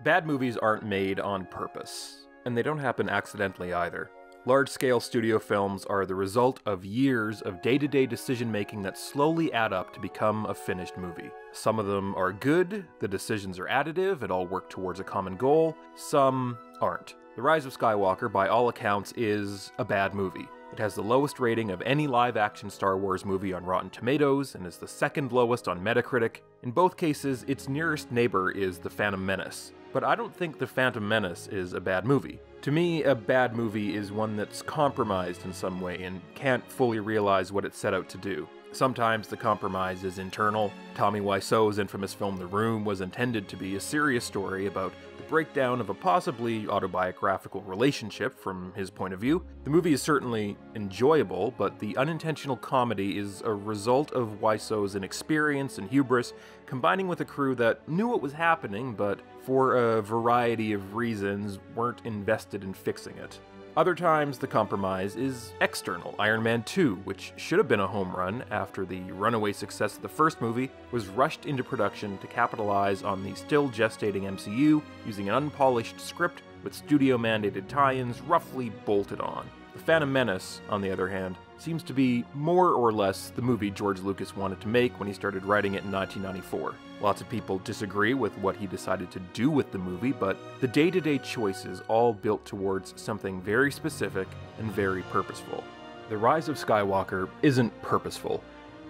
Bad movies aren't made on purpose, and they don't happen accidentally either. Large-scale studio films are the result of years of day-to-day decision-making that slowly add up to become a finished movie. Some of them are good, the decisions are additive, and all work towards a common goal. Some aren't. The Rise of Skywalker, by all accounts, is a bad movie. It has the lowest rating of any live-action Star Wars movie on Rotten Tomatoes, and is the second lowest on Metacritic. In both cases, its nearest neighbor is The Phantom Menace. But I don't think The Phantom Menace is a bad movie. To me, a bad movie is one that's compromised in some way and can't fully realize what it set out to do. Sometimes the compromise is internal. Tommy Wiseau's infamous film The Room was intended to be a serious story about the breakdown of a possibly autobiographical relationship from his point of view. The movie is certainly enjoyable, but the unintentional comedy is a result of Wiseau's inexperience and hubris, combining with a crew that knew what was happening, but for a variety of reasons weren't invested in fixing it. Other times, the compromise is external. Iron Man 2, which should have been a home run after the runaway success of the first movie, was rushed into production to capitalize on the still gestating MCU, using an unpolished script with studio-mandated tie-ins roughly bolted on. The Phantom Menace, on the other hand, seems to be more or less the movie George Lucas wanted to make when he started writing it in 1994. Lots of people disagree with what he decided to do with the movie, but the day-to-day choices all built towards something very specific and very purposeful. The Rise of Skywalker isn't purposeful.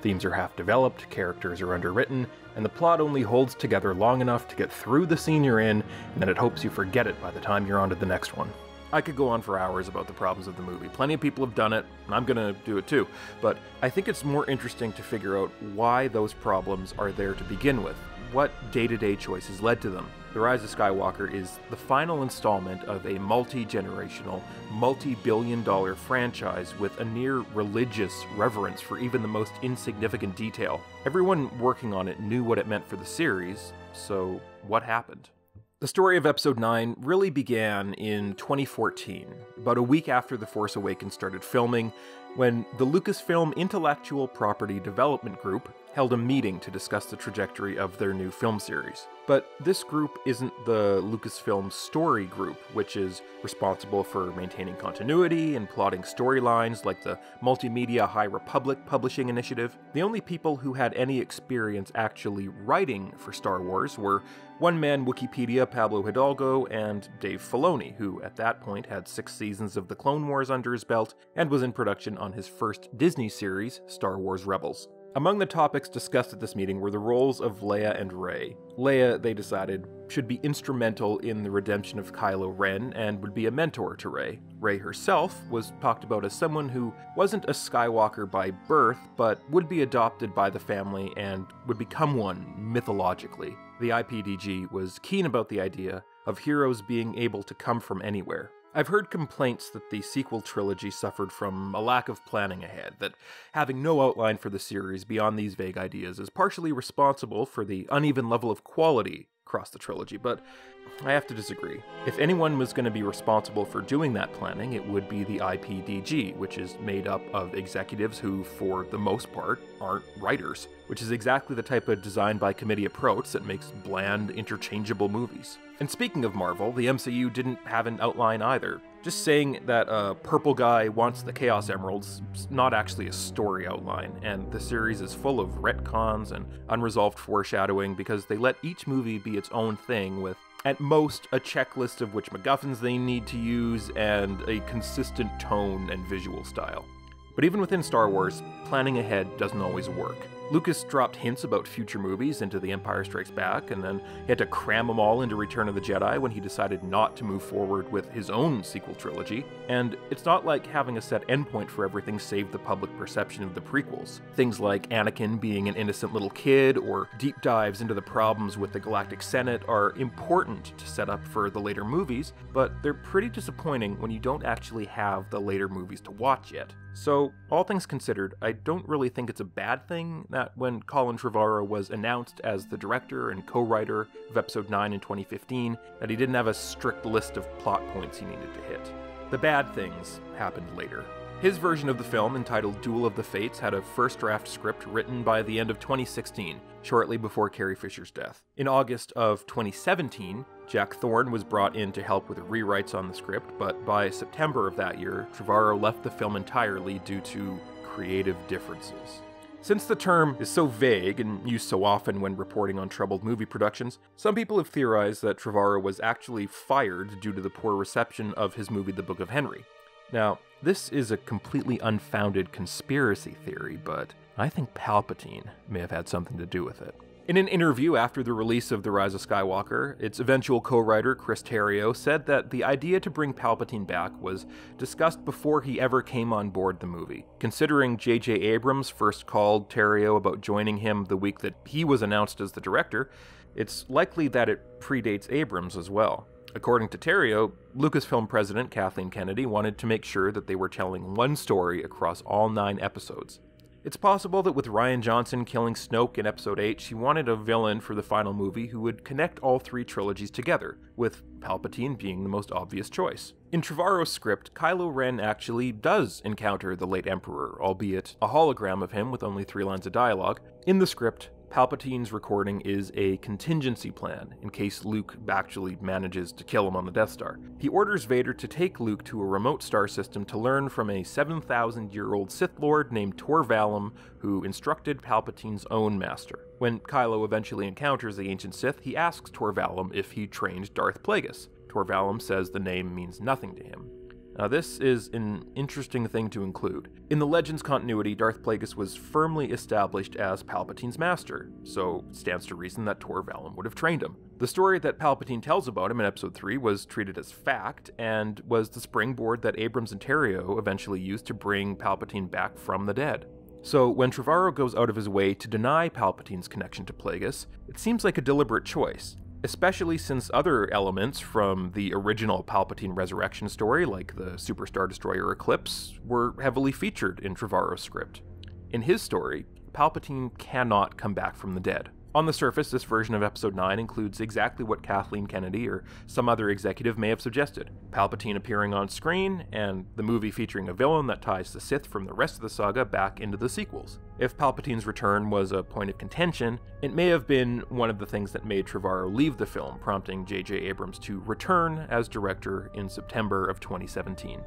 Themes are half-developed, characters are underwritten, and the plot only holds together long enough to get through the scene you're in, and then it hopes you forget it by the time you're on to the next one. I could go on for hours about the problems of the movie. Plenty of people have done it, and I'm gonna do it too. But I think it's more interesting to figure out why those problems are there to begin with. What day-to-day choices led to them? The Rise of Skywalker is the final installment of a multi-generational, multi-billion-dollar franchise with a near-religious reverence for even the most insignificant detail. Everyone working on it knew what it meant for the series, so what happened? The story of Episode 9 really began in 2014, about a week after The Force Awakens started filming, when the Lucasfilm Intellectual Property Development Group held a meeting to discuss the trajectory of their new film series. But this group isn't the Lucasfilm Story Group, which is responsible for maintaining continuity and plotting storylines like the Multimedia High Republic Publishing Initiative. The only people who had any experience actually writing for Star Wars were one-man Wikipedia Pablo Hidalgo and Dave Filoni, who at that point had 6 seasons of The Clone Wars under his belt and was in production on his first Disney series, Star Wars Rebels. Among the topics discussed at this meeting were the roles of Leia and Rey. Leia, they decided, should be instrumental in the redemption of Kylo Ren and would be a mentor to Rey. Rey herself was talked about as someone who wasn't a Skywalker by birth, but would be adopted by the family and would become one mythologically. The IPDG was keen about the idea of heroes being able to come from anywhere. I've heard complaints that the sequel trilogy suffered from a lack of planning ahead, that having no outline for the series beyond these vague ideas is partially responsible for the uneven level of quality across the trilogy, but I have to disagree. If anyone was going to be responsible for doing that planning, it would be the IPDG, which is made up of executives who, for the most part, aren't writers, which is exactly the type of design-by-committee approach that makes bland, interchangeable movies. And speaking of Marvel, the MCU didn't have an outline either. Just saying that a purple guy wants the Chaos Emeralds is not actually a story outline, and the series is full of retcons and unresolved foreshadowing because they let each movie be its own thing with, at most, a checklist of which MacGuffins they need to use and a consistent tone and visual style. But even within Star Wars, planning ahead doesn't always work. Lucas dropped hints about future movies into The Empire Strikes Back, and then he had to cram them all into Return of the Jedi when he decided not to move forward with his own sequel trilogy. And it's not like having a set endpoint for everything saved the public perception of the prequels. Things like Anakin being an innocent little kid, or deep dives into the problems with the Galactic Senate are important to set up for the later movies, but they're pretty disappointing when you don't actually have the later movies to watch yet. So, all things considered, I don't really think it's a bad thing that when Colin Trevorrow was announced as the director and co-writer of Episode 9 in 2015, that he didn't have a strict list of plot points he needed to hit. The bad things happened later. His version of the film, entitled Duel of the Fates, had a first draft script written by the end of 2016, shortly before Carrie Fisher's death. In August of 2017, Jack Thorne was brought in to help with rewrites on the script, but by September of that year, Trevorrow left the film entirely due to creative differences. Since the term is so vague and used so often when reporting on troubled movie productions, some people have theorized that Trevorrow was actually fired due to the poor reception of his movie The Book of Henry. Now, this is a completely unfounded conspiracy theory, but I think Palpatine may have had something to do with it. In an interview after the release of The Rise of Skywalker, its eventual co-writer Chris Terrio said that the idea to bring Palpatine back was discussed before he ever came on board the movie. Considering J.J. Abrams first called Terrio about joining him the week that he was announced as the director, it's likely that it predates Abrams as well. According to Terrio, Lucasfilm president Kathleen Kennedy wanted to make sure that they were telling one story across all 9 episodes. It's possible that with Rian Johnson killing Snoke in Episode 8, she wanted a villain for the final movie who would connect all 3 trilogies together, with Palpatine being the most obvious choice. In Trevorrow's script, Kylo Ren actually does encounter the late Emperor, albeit a hologram of him with only 3 lines of dialogue. In the script, Palpatine's recording is a contingency plan in case Luke actually manages to kill him on the Death Star. He orders Vader to take Luke to a remote star system to learn from a 7,000-year-old Sith Lord named Tor Valum, who instructed Palpatine's own master. When Kylo eventually encounters the ancient Sith, he asks Tor Valum if he trained Darth Plagueis. Tor Valum says the name means nothing to him. Now, this is an interesting thing to include. In the Legends continuity, Darth Plagueis was firmly established as Palpatine's master, so it stands to reason that Tor Valum would have trained him. The story that Palpatine tells about him in Episode 3 was treated as fact, and was the springboard that Abrams and Terrio eventually used to bring Palpatine back from the dead. So when Trevorrow goes out of his way to deny Palpatine's connection to Plagueis, it seems like a deliberate choice. Especially since other elements from the original Palpatine resurrection story, like the Super Star Destroyer Eclipse, were heavily featured in Trevorrow's script. In his story, Palpatine cannot come back from the dead. On the surface, this version of Episode 9 includes exactly what Kathleen Kennedy or some other executive may have suggested. Palpatine appearing on screen, and the movie featuring a villain that ties the Sith from the rest of the saga back into the sequels. If Palpatine's return was a point of contention, it may have been one of the things that made Trevorrow leave the film, prompting J.J. Abrams to return as director in September of 2017.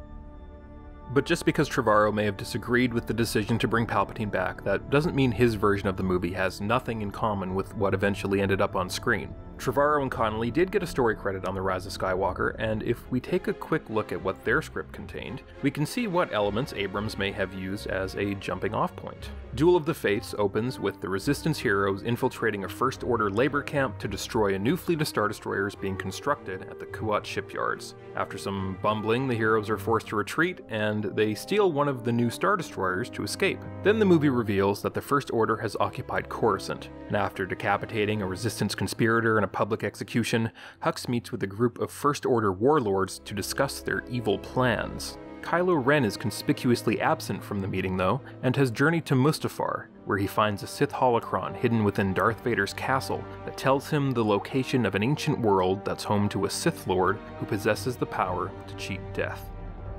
But just because Trevorrow may have disagreed with the decision to bring Palpatine back, that doesn't mean his version of the movie has nothing in common with what eventually ended up on screen. Trevorrow and Connolly did get a story credit on The Rise of Skywalker, and if we take a quick look at what their script contained, we can see what elements Abrams may have used as a jumping-off point. Duel of the Fates opens with the Resistance heroes infiltrating a First Order labor camp to destroy a new fleet of Star Destroyers being constructed at the Kuat shipyards. After some bumbling, the heroes are forced to retreat, and they steal one of the new Star Destroyers to escape. Then the movie reveals that the First Order has occupied Coruscant, and after decapitating a Resistance conspirator in a public execution, Hux meets with a group of First Order warlords to discuss their evil plans. Kylo Ren is conspicuously absent from the meeting though, and has journeyed to Mustafar, where he finds a Sith holocron hidden within Darth Vader's castle that tells him the location of an ancient world that's home to a Sith Lord who possesses the power to cheat death.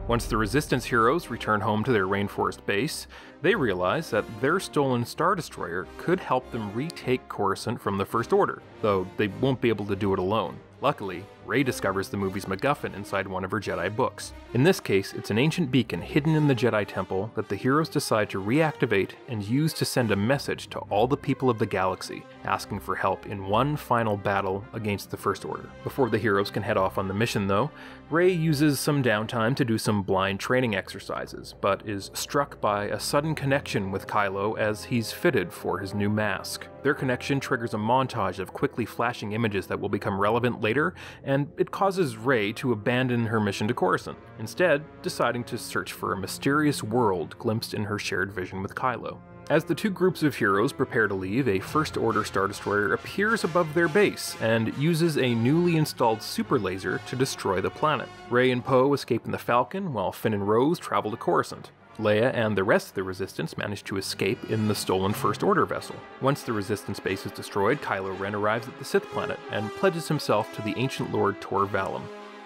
Once the Resistance heroes return home to their rainforest base, they realize that their stolen Star Destroyer could help them retake Coruscant from the First Order, though they won't be able to do it alone. Luckily, Rey discovers the movie's MacGuffin inside one of her Jedi books. In this case, it's an ancient beacon hidden in the Jedi Temple that the heroes decide to reactivate and use to send a message to all the people of the galaxy, asking for help in one final battle against the First Order. Before the heroes can head off on the mission though, Rey uses some downtime to do some blind training exercises, but is struck by a sudden connection with Kylo as he's fitted for his new mask. Their connection triggers a montage of quickly flashing images that will become relevant later, and it causes Rey to abandon her mission to Coruscant, instead deciding to search for a mysterious world glimpsed in her shared vision with Kylo. As the two groups of heroes prepare to leave, a First Order Star Destroyer appears above their base and uses a newly installed super laser to destroy the planet. Rey and Poe escape in the Falcon, while Finn and Rose travel to Coruscant. Leia and the rest of the Resistance manage to escape in the stolen First Order vessel. Once the Resistance base is destroyed, Kylo Ren arrives at the Sith planet and pledges himself to the ancient Lord Tor Valum.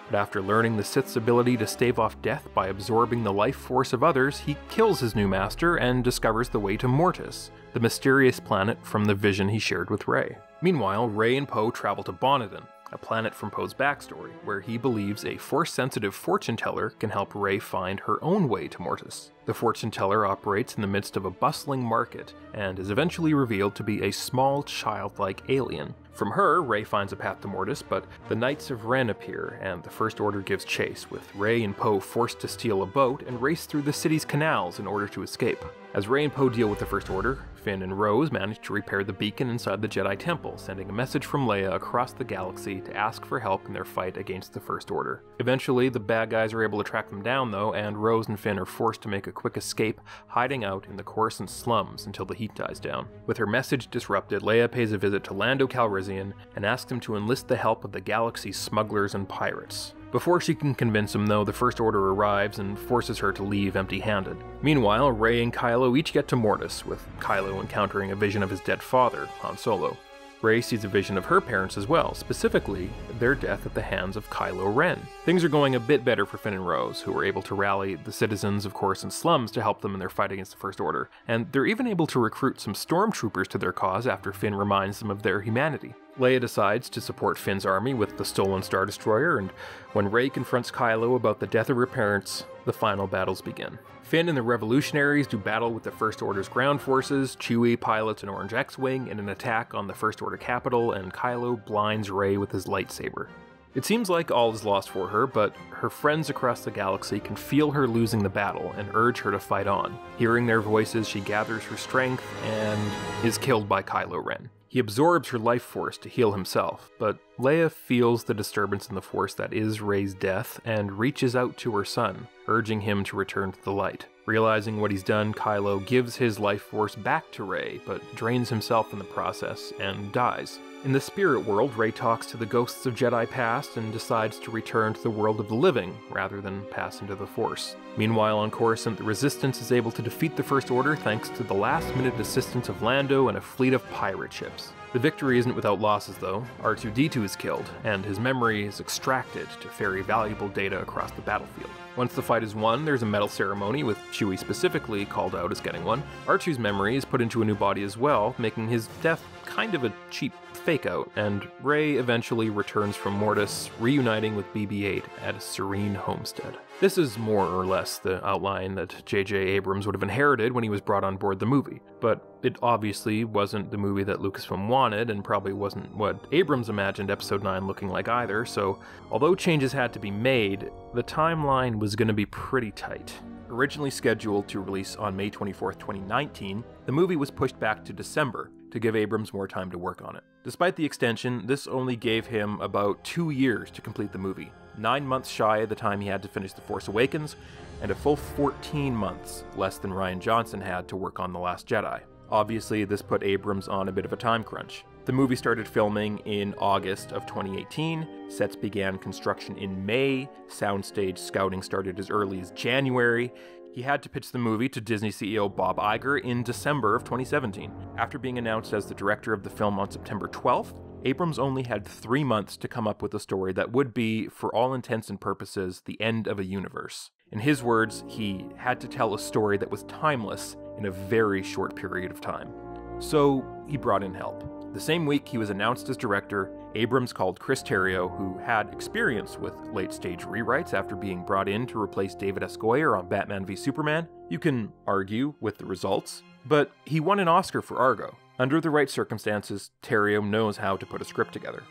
But after learning the Sith's ability to stave off death by absorbing the life force of others, he kills his new master and discovers the way to Mortis, the mysterious planet from the vision he shared with Rey. Meanwhile, Rey and Poe travel to Bonadon, a planet from Poe's backstory, where he believes a Force-sensitive fortune teller can help Rey find her own way to Mortis. The fortune teller operates in the midst of a bustling market, and is eventually revealed to be a small, childlike alien. From her, Rey finds a path to Mortis, but the Knights of Ren appear, and the First Order gives chase, with Rey and Poe forced to steal a boat and race through the city's canals in order to escape. As Rey and Poe deal with the First Order, Finn and Rose manage to repair the beacon inside the Jedi Temple, sending a message from Leia across the galaxy to ask for help in their fight against the First Order. Eventually, the bad guys are able to track them down, though, and Rose and Finn are forced to make a quick escape, hiding out in the Coruscant slums until the heat dies down. With her message disrupted, Leia pays a visit to Lando Calrissian and asks him to enlist the help of the galaxy's smugglers and pirates. Before she can convince him, though, the First Order arrives and forces her to leave empty-handed. Meanwhile, Rey and Kylo each get to Mortis, with Kylo encountering a vision of his dead father, Han Solo. Rey sees a vision of her parents as well, specifically their death at the hands of Kylo Ren. Things are going a bit better for Finn and Rose, who are able to rally the citizens of Coruscant slums to help them in their fight against the First Order, and they're even able to recruit some stormtroopers to their cause after Finn reminds them of their humanity. Leia decides to support Finn's army with the stolen Star Destroyer, and when Rey confronts Kylo about the death of her parents, the final battles begin. Finn and the Revolutionaries do battle with the First Order's ground forces, Chewie pilots an Orange X-Wing in an attack on the First Order capital, and Kylo blinds Rey with his lightsaber. It seems like all is lost for her, but her friends across the galaxy can feel her losing the battle and urge her to fight on. Hearing their voices, she gathers her strength and is killed by Kylo Ren. He absorbs her life force to heal himself, but Leia feels the disturbance in the Force that is Rey's death and reaches out to her son, urging him to return to the light. Realizing what he's done, Kylo gives his life force back to Rey, but drains himself in the process and dies. In the spirit world, Rey talks to the ghosts of Jedi past and decides to return to the world of the living, rather than pass into the Force. Meanwhile, on Coruscant, the Resistance is able to defeat the First Order thanks to the last-minute assistance of Lando and a fleet of pirate ships. The victory isn't without losses, though. R2-D2 is killed, and his memory is extracted to ferry valuable data across the battlefield. Once the fight is won, there's a medal ceremony, with Chewie specifically called out as getting one. R2's memory is put into a new body as well, making his death kind of a cheap fake-out, and Rey eventually returns from Mortis, reuniting with BB-8 at a serene homestead. This is more or less the outline that J.J. Abrams would have inherited when he was brought on board the movie, but it obviously wasn't the movie that Lucasfilm wanted, and probably wasn't what Abrams imagined Episode 9 looking like either, so although changes had to be made, the timeline was going to be pretty tight. Originally scheduled to release on May 24, 2019, the movie was pushed back to December to give Abrams more time to work on it. Despite the extension, this only gave him about 2 years to complete the movie, 9 months shy of the time he had to finish The Force Awakens, and a full 14 months less than Rian Johnson had to work on The Last Jedi. Obviously, this put Abrams on a bit of a time crunch. The movie started filming in August of 2018, sets began construction in May, soundstage scouting started as early as January. He had to pitch the movie to Disney CEO Bob Iger in December of 2017. After being announced as the director of the film on September 12th, Abrams only had 3 months to come up with a story that would be, for all intents and purposes, the end of a universe. In his words, he had to tell a story that was timeless in a very short period of time. So he brought in help. The same week he was announced as director, Abrams called Chris Terrio, who had experience with late-stage rewrites after being brought in to replace David S. Goyer on Batman v Superman. You can argue with the results, but he won an Oscar for Argo. Under the right circumstances, Terrio knows how to put a script together.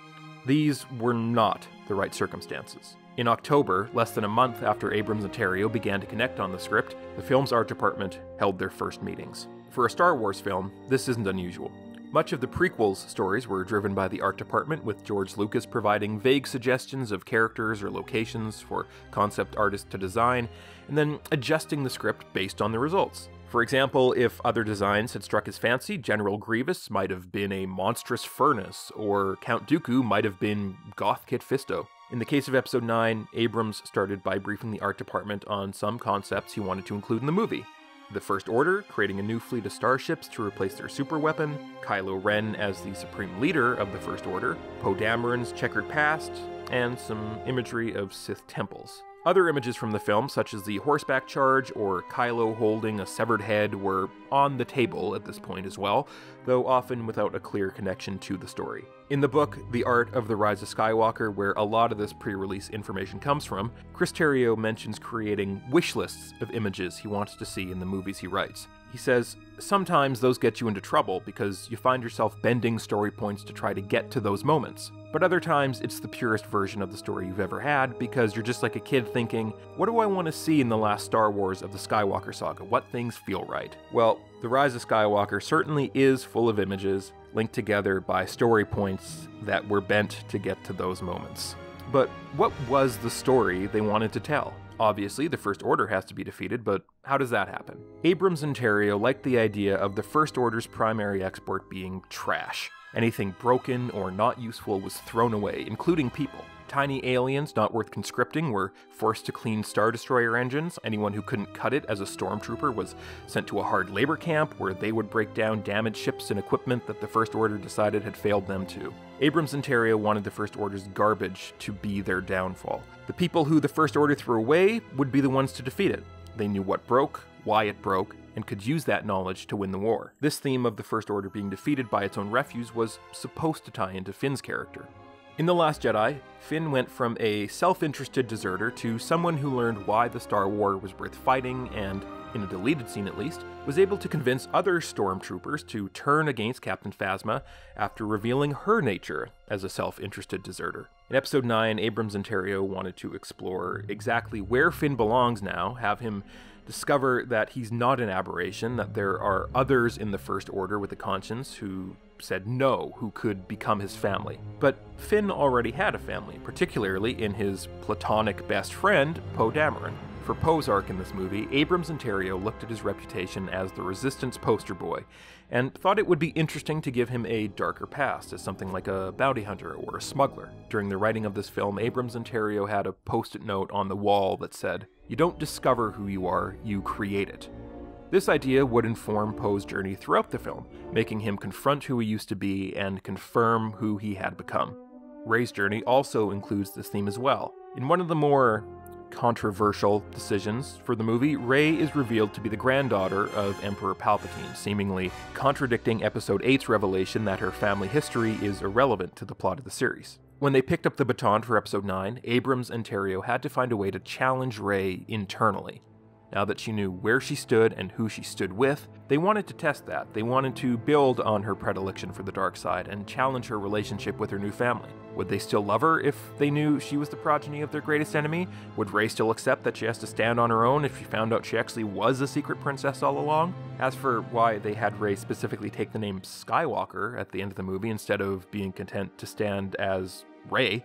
These were not the right circumstances. In October, less than a month after Abrams and Terrio began to connect on the script, the film's art department held their first meetings. For a Star Wars film, this isn't unusual. Much of the prequels' stories were driven by the art department, with George Lucas providing vague suggestions of characters or locations for concept artists to design, and then adjusting the script based on the results. For example, if other designs had struck his fancy, General Grievous might have been a monstrous furnace, or Count Dooku might have been Goth Kit Fisto. In the case of Episode 9, Abrams started by briefing the art department on some concepts he wanted to include in the movie. The First Order, creating a new fleet of starships to replace their superweapon, Kylo Ren as the supreme leader of the First Order, Poe Dameron's checkered past, and some imagery of Sith temples. Other images from the film, such as the horseback charge or Kylo holding a severed head, were on the table at this point as well, though often without a clear connection to the story. In the book, The Art of the Rise of Skywalker, where a lot of this pre-release information comes from, Chris Terrio mentions creating wish lists of images he wants to see in the movies he writes. He says, sometimes those get you into trouble because you find yourself bending story points to try to get to those moments. But other times, it's the purest version of the story you've ever had because you're just like a kid thinking, what do I want to see in the last Star Wars of the Skywalker saga? What things feel right? Well, The Rise of Skywalker certainly is full of images linked together by story points that were bent to get to those moments. But what was the story they wanted to tell? Obviously, the First Order has to be defeated, but how does that happen? Abrams and Terrio liked the idea of the First Order's primary export being trash. Anything broken or not useful was thrown away, including people. Tiny aliens not worth conscripting were forced to clean Star Destroyer engines. Anyone who couldn't cut it as a stormtrooper was sent to a hard labor camp where they would break down damaged ships and equipment that the First Order decided had failed them too. Abrams and Terrio wanted the First Order's garbage to be their downfall. The people who the First Order threw away would be the ones to defeat it. They knew what broke, why it broke, and could use that knowledge to win the war. This theme of the First Order being defeated by its own refuse was supposed to tie into Finn's character. In The Last Jedi, Finn went from a self-interested deserter to someone who learned why the Star War was worth fighting and, in a deleted scene at least, was able to convince other stormtroopers to turn against Captain Phasma after revealing her nature as a self-interested deserter. In Episode 9, Abrams and Terrio wanted to explore exactly where Finn belongs now, have him discover that he's not an aberration, that there are others in the First Order with a conscience who said no, who could become his family. But Finn already had a family, particularly in his platonic best friend, Poe Dameron. For Poe's arc in this movie, Abrams and Terrio looked at his reputation as the Resistance poster boy, and thought it would be interesting to give him a darker past as something like a bounty hunter or a smuggler. During the writing of this film, Abrams and Terrio had a post-it note on the wall that said, "You don't discover who you are, you create it." This idea would inform Poe's journey throughout the film, making him confront who he used to be and confirm who he had become. Rey's journey also includes this theme as well. In one of the more controversial decisions for the movie, Rey is revealed to be the granddaughter of Emperor Palpatine, seemingly contradicting Episode 8's revelation that her family history is irrelevant to the plot of the series. When they picked up the baton for Episode 9, Abrams and Terrio had to find a way to challenge Rey internally. Now that she knew where she stood and who she stood with, they wanted to test that. They wanted to build on her predilection for the dark side and challenge her relationship with her new family. Would they still love her if they knew she was the progeny of their greatest enemy? Would Rey still accept that she has to stand on her own if she found out she actually was a secret princess all along? As for why they had Rey specifically take the name Skywalker at the end of the movie instead of being content to stand as Rey,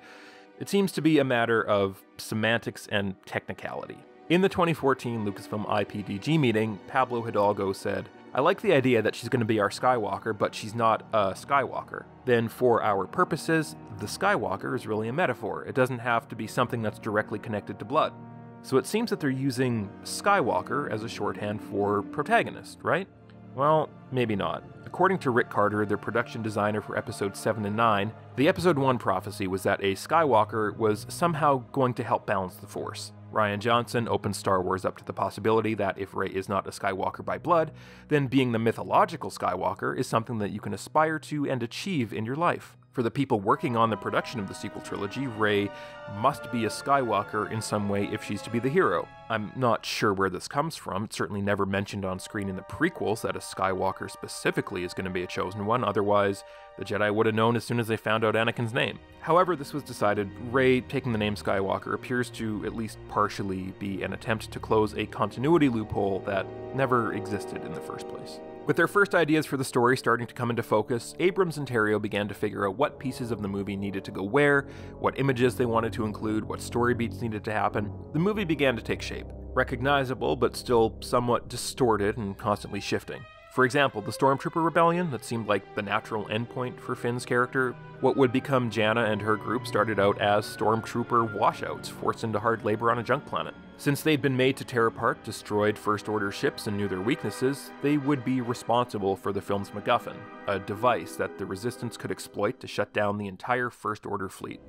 it seems to be a matter of semantics and technicality. In the 2014 Lucasfilm IPDG meeting, Pablo Hidalgo said, "I like the idea that she's going to be our Skywalker, but she's not a Skywalker. Then for our purposes, the Skywalker is really a metaphor. It doesn't have to be something that's directly connected to blood." So it seems that they're using Skywalker as a shorthand for protagonist, right? Well, maybe not. According to Rick Carter, their production designer for Episodes 7 and 9, the Episode 1 prophecy was that a Skywalker was somehow going to help balance the Force. Rian Johnson opened Star Wars up to the possibility that if Rey is not a Skywalker by blood, then being the mythological Skywalker is something that you can aspire to and achieve in your life. For the people working on the production of the sequel trilogy, Rey must be a Skywalker in some way if she's to be the hero. I'm not sure where this comes from. It's certainly never mentioned on screen in the prequels that a Skywalker specifically is going to be a chosen one, otherwise the Jedi would have known as soon as they found out Anakin's name. However this was decided, Rey taking the name Skywalker appears to at least partially be an attempt to close a continuity loophole that never existed in the first place. With their first ideas for the story starting to come into focus, Abrams and Terrio began to figure out what pieces of the movie needed to go where, what images they wanted to include, what story beats needed to happen. The movie began to take shape. Recognizable, but still somewhat distorted and constantly shifting. For example, the Stormtrooper Rebellion, that seemed like the natural endpoint for Finn's character. What would become Jannah and her group started out as Stormtrooper washouts, forced into hard labor on a junk planet. Since they'd been made to tear apart destroyed First Order ships and knew their weaknesses, they would be responsible for the film's MacGuffin, a device that the Resistance could exploit to shut down the entire First Order fleet.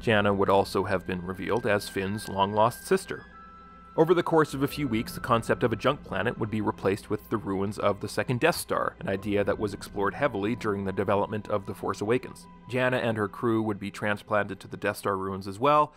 Jannah would also have been revealed as Finn's long-lost sister. Over the course of a few weeks, the concept of a junk planet would be replaced with the ruins of the second Death Star, an idea that was explored heavily during the development of The Force Awakens. Jannah and her crew would be transplanted to the Death Star ruins as well,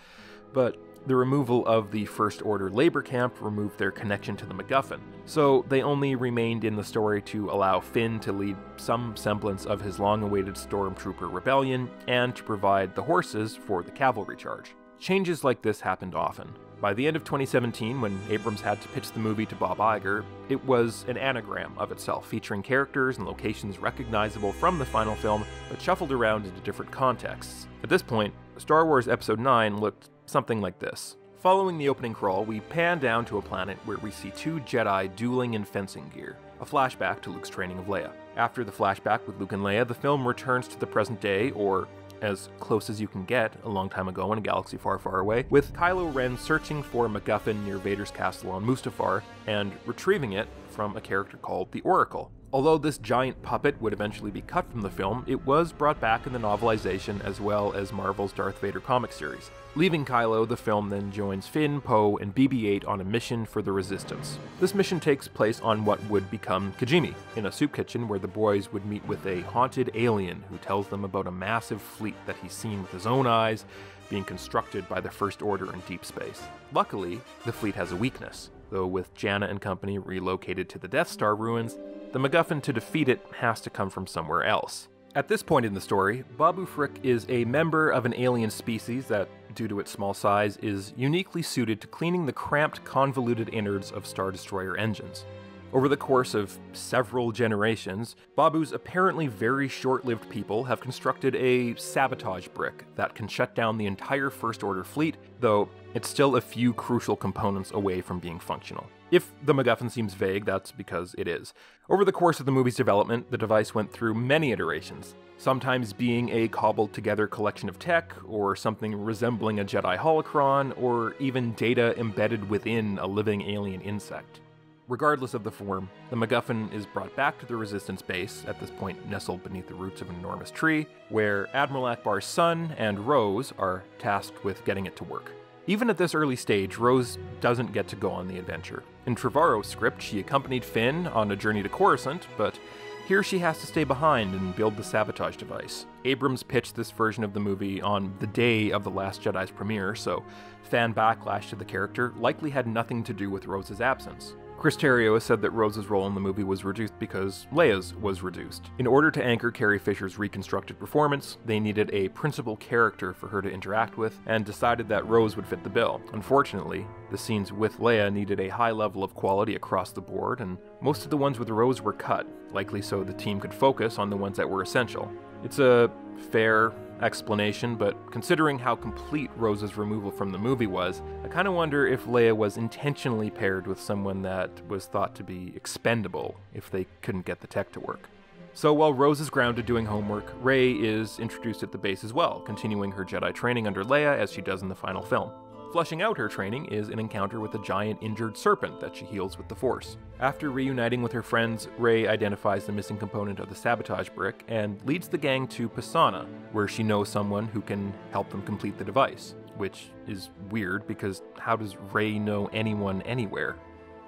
but the removal of the First Order labor camp removed their connection to the MacGuffin, so they only remained in the story to allow Finn to lead some semblance of his long-awaited Stormtrooper rebellion and to provide the horses for the cavalry charge. Changes like this happened often. By the end of 2017, when Abrams had to pitch the movie to Bob Iger, it was an anagram of itself, featuring characters and locations recognizable from the final film, but shuffled around into different contexts. At this point, Star Wars Episode 9 looked something like this. Following the opening crawl, we pan down to a planet where we see two Jedi dueling in fencing gear, a flashback to Luke's training of Leia. After the flashback with Luke and Leia, the film returns to the present day, or as close as you can get, a long time ago in a galaxy far, far away, with Kylo Ren searching for a MacGuffin near Vader's castle on Mustafar and retrieving it from a character called the Oracle. Although this giant puppet would eventually be cut from the film, it was brought back in the novelization as well as Marvel's Darth Vader comic series. Leaving Kylo, the film then joins Finn, Poe, and BB-8 on a mission for the Resistance. This mission takes place on what would become Kijimi, in a soup kitchen where the boys would meet with a haunted alien who tells them about a massive fleet that he's seen with his own eyes, being constructed by the First Order in deep space. Luckily, the fleet has a weakness, though with Jannah and company relocated to the Death Star ruins, the MacGuffin to defeat it has to come from somewhere else. At this point in the story, Babu Frick is a member of an alien species that, due to its small size, is uniquely suited to cleaning the cramped, convoluted innards of Star Destroyer engines. Over the course of several generations, Babu's apparently very short-lived people have constructed a sabotage brick that can shut down the entire First Order fleet, though it's still a few crucial components away from being functional. If the MacGuffin seems vague, that's because it is. Over the course of the movie's development, the device went through many iterations, sometimes being a cobbled-together collection of tech, or something resembling a Jedi holocron, or even data embedded within a living alien insect. Regardless of the form, the MacGuffin is brought back to the Resistance base, at this point nestled beneath the roots of an enormous tree, where Admiral Akbar's son and Rose are tasked with getting it to work. Even at this early stage, Rose doesn't get to go on the adventure. In Trevorrow's script, she accompanied Finn on a journey to Coruscant, but here she has to stay behind and build the sabotage device. Abrams pitched this version of the movie on the day of The Last Jedi's premiere, so fan backlash to the character likely had nothing to do with Rose's absence. Chris Terrio has said that Rose's role in the movie was reduced because Leia's was reduced. In order to anchor Carrie Fisher's reconstructed performance, they needed a principal character for her to interact with, and decided that Rose would fit the bill. Unfortunately, the scenes with Leia needed a high level of quality across the board, and most of the ones with Rose were cut, likely so the team could focus on the ones that were essential. It's a fair explanation, but considering how complete Rose's removal from the movie was, I kind of wonder if Leia was intentionally paired with someone that was thought to be expendable if they couldn't get the tech to work. So while Rose is grounded doing homework, Rey is introduced at the base as well, continuing her Jedi training under Leia as she does in the final film. Fleshing out her training is an encounter with a giant injured serpent that she heals with the Force. After reuniting with her friends, Rey identifies the missing component of the sabotage brick and leads the gang to Pasaana, where she knows someone who can help them complete the device, which is weird because how does Rey know anyone anywhere?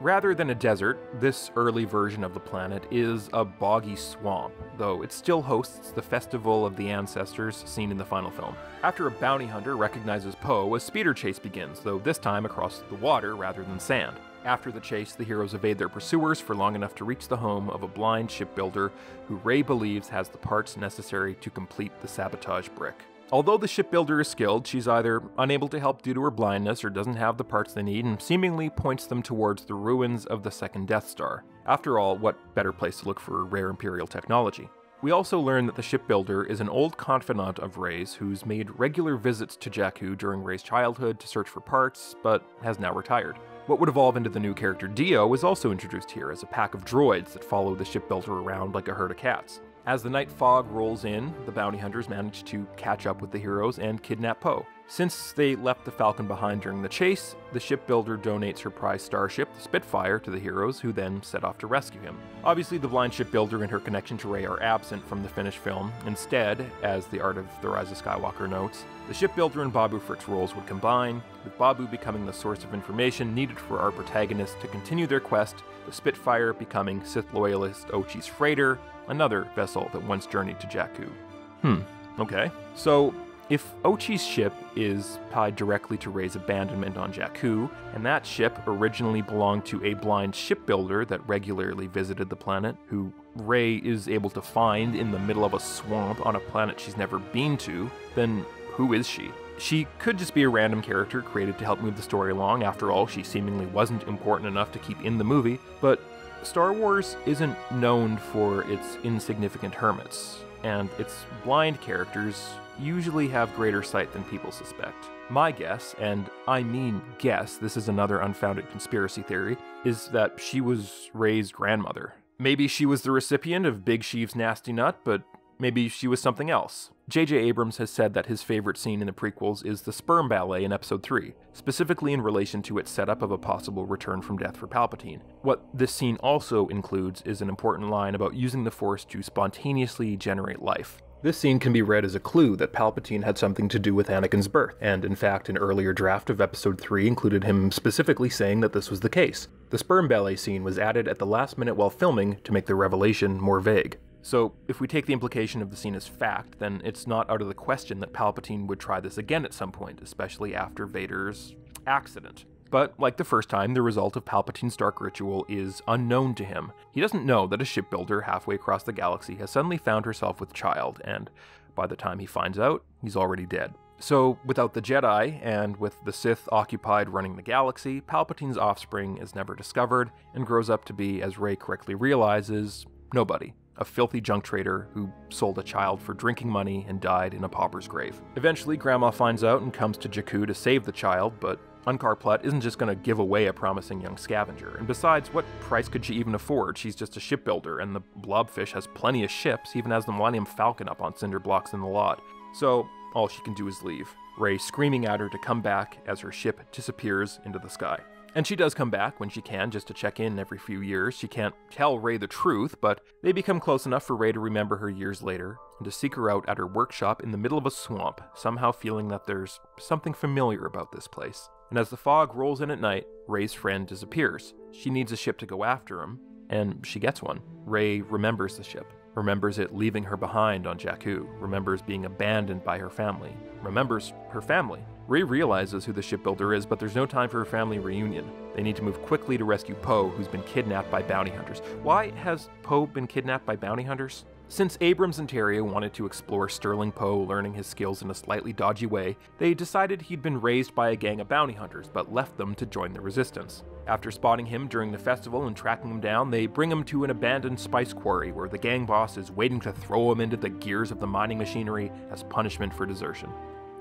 Rather than a desert, this early version of the planet is a boggy swamp, though it still hosts the Festival of the Ancestors seen in the final film. After a bounty hunter recognizes Poe, a speeder chase begins, though this time across the water rather than sand. After the chase, the heroes evade their pursuers for long enough to reach the home of a blind shipbuilder who Rey believes has the parts necessary to complete the sabotage brick. Although the shipbuilder is skilled, she's either unable to help due to her blindness or doesn't have the parts they need and seemingly points them towards the ruins of the second Death Star. After all, what better place to look for rare Imperial technology? We also learn that the shipbuilder is an old confidant of Rey's who's made regular visits to Jakku during Rey's childhood to search for parts, but has now retired. What would evolve into the new character Dio is also introduced here as a pack of droids that follow the shipbuilder around like a herd of cats. As the night fog rolls in, the bounty hunters manage to catch up with the heroes and kidnap Poe. Since they left the Falcon behind during the chase, the shipbuilder donates her prized starship, the Spitfire, to the heroes, who then set off to rescue him. Obviously, the blind shipbuilder and her connection to Rey are absent from the finished film. Instead, as The Art of the Rise of Skywalker notes, the shipbuilder and Babu Frick's roles would combine, with Babu becoming the source of information needed for our protagonists to continue their quest, the Spitfire becoming Sith loyalist Ochi's freighter, another vessel that once journeyed to Jakku. Okay. So, if Ochi's ship is tied directly to Rey's abandonment on Jakku, and that ship originally belonged to a blind shipbuilder that regularly visited the planet, who Rey is able to find in the middle of a swamp on a planet she's never been to, then who is she? She could just be a random character created to help move the story along. After all, she seemingly wasn't important enough to keep in the movie, but Star Wars isn't known for its insignificant hermits, and its blind characters usually have greater sight than people suspect. My guess, and I mean guess, this is another unfounded conspiracy theory, is that she was Rey's grandmother. Maybe she was the recipient of Big Sheev's nasty nut, but maybe she was something else. J.J. Abrams has said that his favorite scene in the prequels is the sperm ballet in Episode 3, specifically in relation to its setup of a possible return from death for Palpatine. What this scene also includes is an important line about using the Force to spontaneously generate life. This scene can be read as a clue that Palpatine had something to do with Anakin's birth, and in fact an earlier draft of Episode 3 included him specifically saying that this was the case. The sperm ballet scene was added at the last minute while filming to make the revelation more vague. So, if we take the implication of the scene as fact, then it's not out of the question that Palpatine would try this again at some point, especially after Vader's accident. But, like the first time, the result of Palpatine's dark ritual is unknown to him. He doesn't know that a shipbuilder halfway across the galaxy has suddenly found herself with child, and by the time he finds out, he's already dead. So, without the Jedi, and with the Sith occupied running the galaxy, Palpatine's offspring is never discovered, and grows up to be, as Rey correctly realizes, nobody. A filthy junk trader who sold a child for drinking money and died in a pauper's grave. Eventually, Grandma finds out and comes to Jakku to save the child, but Unkar Plutt isn't just going to give away a promising young scavenger. And besides, what price could she even afford? She's just a shipbuilder, and the Blobfish has plenty of ships, even has the Millennium Falcon up on cinder blocks in the lot. So, all she can do is leave, Rey screaming at her to come back as her ship disappears into the sky. And she does come back when she can, just to check in every few years. She can't tell Rey the truth, but they become close enough for Rey to remember her years later, and to seek her out at her workshop in the middle of a swamp, somehow feeling that there's something familiar about this place. And as the fog rolls in at night, Rey's friend disappears. She needs a ship to go after him, and she gets one. Rey remembers the ship, remembers it leaving her behind on Jakku, remembers being abandoned by her family, remembers her family. Rey realizes who the shipbuilder is, but there's no time for a family reunion. They need to move quickly to rescue Poe, who's been kidnapped by bounty hunters. Why has Poe been kidnapped by bounty hunters? Since Abrams and Terrio wanted to explore Sterling Poe learning his skills in a slightly dodgy way, they decided he'd been raised by a gang of bounty hunters, but left them to join the resistance. After spotting him during the festival and tracking him down, they bring him to an abandoned spice quarry where the gang boss is waiting to throw him into the gears of the mining machinery as punishment for desertion.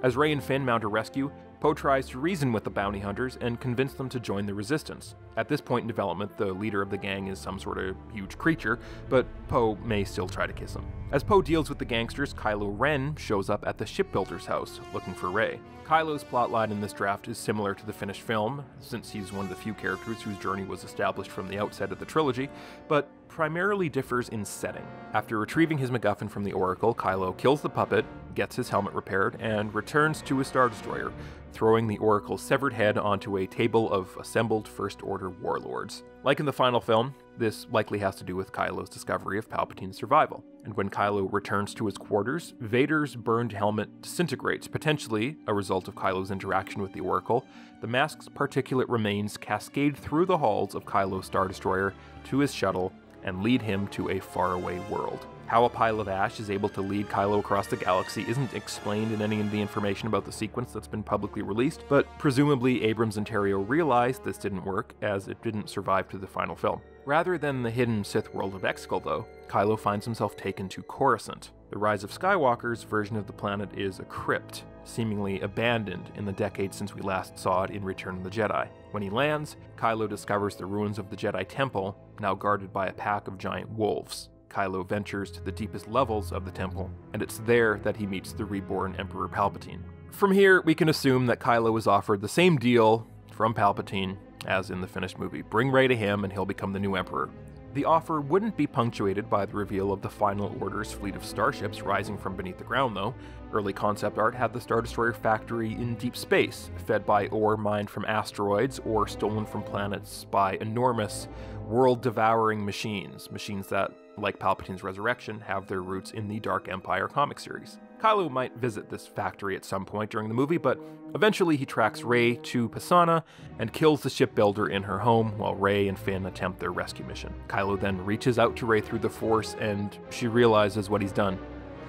As Rey and Finn mount a rescue, Poe tries to reason with the bounty hunters and convince them to join the resistance. At this point in development, the leader of the gang is some sort of huge creature, but Poe may still try to kiss him. As Poe deals with the gangsters, Kylo Ren shows up at the shipbuilder's house, looking for Rey. Kylo's plotline in this draft is similar to the finished film, since he's one of the few characters whose journey was established from the outset of the trilogy, but primarily differs in setting. After retrieving his MacGuffin from the Oracle, Kylo kills the puppet, gets his helmet repaired, and returns to his Star Destroyer, throwing the Oracle's severed head onto a table of assembled First Order warlords. Like in the final film, this likely has to do with Kylo's discovery of Palpatine's survival. And when Kylo returns to his quarters, Vader's burned helmet disintegrates, potentially a result of Kylo's interaction with the Oracle. The mask's particulate remains cascade through the halls of Kylo's Star Destroyer to his shuttle and lead him to a faraway world. How a pile of ash is able to lead Kylo across the galaxy isn't explained in any of the information about the sequence that's been publicly released, but presumably Abrams and Terrio realized this didn't work, as it didn't survive to the final film. Rather than the hidden Sith world of Exegol, though, Kylo finds himself taken to Coruscant. The Rise of Skywalker's version of the planet is a crypt, seemingly abandoned in the decades since we last saw it in Return of the Jedi. When he lands, Kylo discovers the ruins of the Jedi Temple, now guarded by a pack of giant wolves. Kylo ventures to the deepest levels of the temple, and it's there that he meets the reborn Emperor Palpatine. From here, we can assume that Kylo was offered the same deal from Palpatine as in the finished movie. Bring Rey to him and he'll become the new Emperor. The offer wouldn't be punctuated by the reveal of the Final Order's fleet of starships rising from beneath the ground, though. Early concept art had the Star Destroyer factory in deep space, fed by ore mined from asteroids or stolen from planets by enormous, world-devouring machines that, like Palpatine's resurrection, have their roots in the Dark Empire comic series. Kylo might visit this factory at some point during the movie, but eventually he tracks Rey to Pasaana and kills the shipbuilder in her home while Rey and Finn attempt their rescue mission. Kylo then reaches out to Rey through the Force and she realizes what he's done.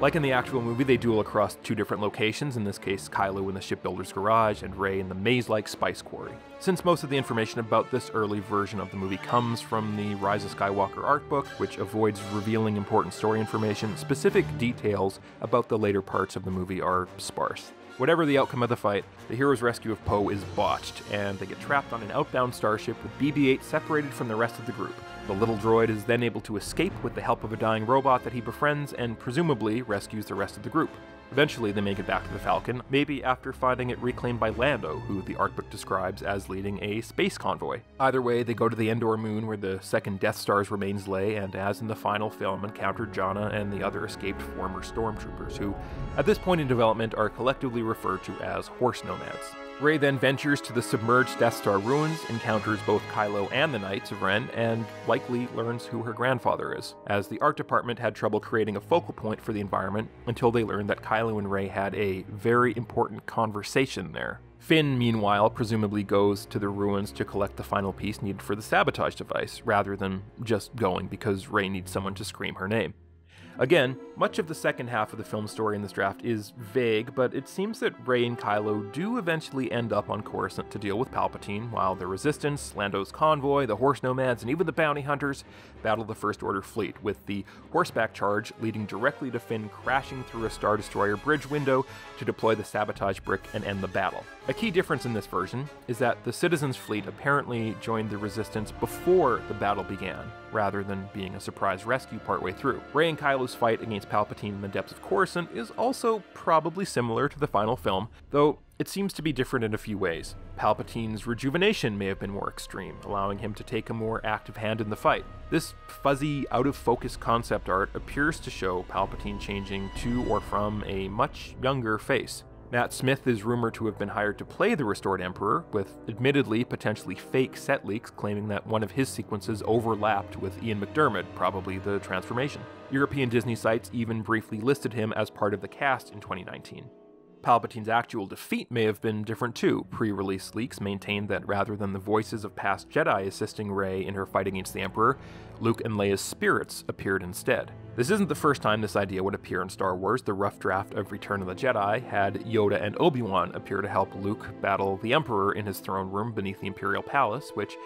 Like in the actual movie, they duel across two different locations, in this case Kylo in the shipbuilder's garage and Rey in the maze-like spice quarry. Since most of the information about this early version of the movie comes from the Rise of Skywalker art book, which avoids revealing important story information, specific details about the later parts of the movie are sparse. Whatever the outcome of the fight, the hero's rescue of Poe is botched, and they get trapped on an outbound starship with BB-8 separated from the rest of the group. The little droid is then able to escape with the help of a dying robot that he befriends and presumably rescues the rest of the group. Eventually, they make it back to the Falcon, maybe after finding it reclaimed by Lando, who the art book describes as leading a space convoy. Either way, they go to the Endor moon where the second Death Star's remains lay, and as in the final film, encounter Jannah and the other escaped former stormtroopers, who, at this point in development, are collectively referred to as Horse Nomads. Rey then ventures to the submerged Death Star ruins, encounters both Kylo and the Knights of Ren, and likely learns who her grandfather is, as the art department had trouble creating a focal point for the environment until they learned that Kylo and Rey had a very important conversation there. Finn, meanwhile, presumably goes to the ruins to collect the final piece needed for the sabotage device, rather than just going because Rey needs someone to scream her name. Again, much of the second half of the film story in this draft is vague, but it seems that Rey and Kylo do eventually end up on Coruscant to deal with Palpatine, while the Resistance, Lando's convoy, the Horse Nomads, and even the Bounty Hunters battle the First Order fleet, with the horseback charge leading directly to Finn crashing through a Star Destroyer bridge window to deploy the sabotage brick and end the battle. A key difference in this version is that the Citizens fleet apparently joined the Resistance before the battle began, rather than being a surprise rescue partway through. Rey and Kylo's fight against Palpatine in the depths of Coruscant is also probably similar to the final film, though it seems to be different in a few ways. Palpatine's rejuvenation may have been more extreme, allowing him to take a more active hand in the fight. This fuzzy, out-of-focus concept art appears to show Palpatine changing to or from a much younger face. Matt Smith is rumored to have been hired to play the restored Emperor, with admittedly potentially fake set leaks claiming that one of his sequences overlapped with Ian McDiarmid, probably the transformation. European Disney sites even briefly listed him as part of the cast in 2019. Palpatine's actual defeat may have been different too. Pre-release leaks maintained that rather than the voices of past Jedi assisting Rey in her fight against the Emperor, Luke and Leia's spirits appeared instead. This isn't the first time this idea would appear in Star Wars. The rough draft of Return of the Jedi had Yoda and Obi-Wan appear to help Luke battle the Emperor in his throne room beneath the Imperial Palace, which,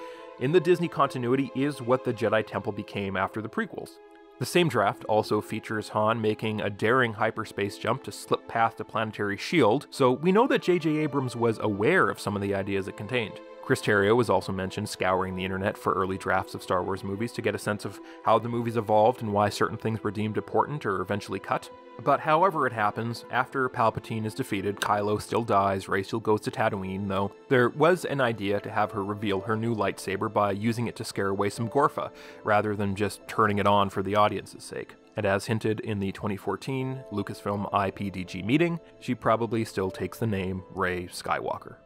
in the Disney continuity, is what the Jedi Temple became after the prequels. The same draft also features Han making a daring hyperspace jump to slip past a planetary shield, so we know that J.J. Abrams was aware of some of the ideas it contained. Chris Terrio was also mentioned scouring the internet for early drafts of Star Wars movies to get a sense of how the movies evolved and why certain things were deemed important or eventually cut. But however it happens, after Palpatine is defeated, Kylo still dies, Rey still goes to Tatooine, though there was an idea to have her reveal her new lightsaber by using it to scare away some Gorfa, rather than just turning it on for the audience's sake. And as hinted in the 2014 Lucasfilm IPDG meeting, she probably still takes the name Rey Skywalker.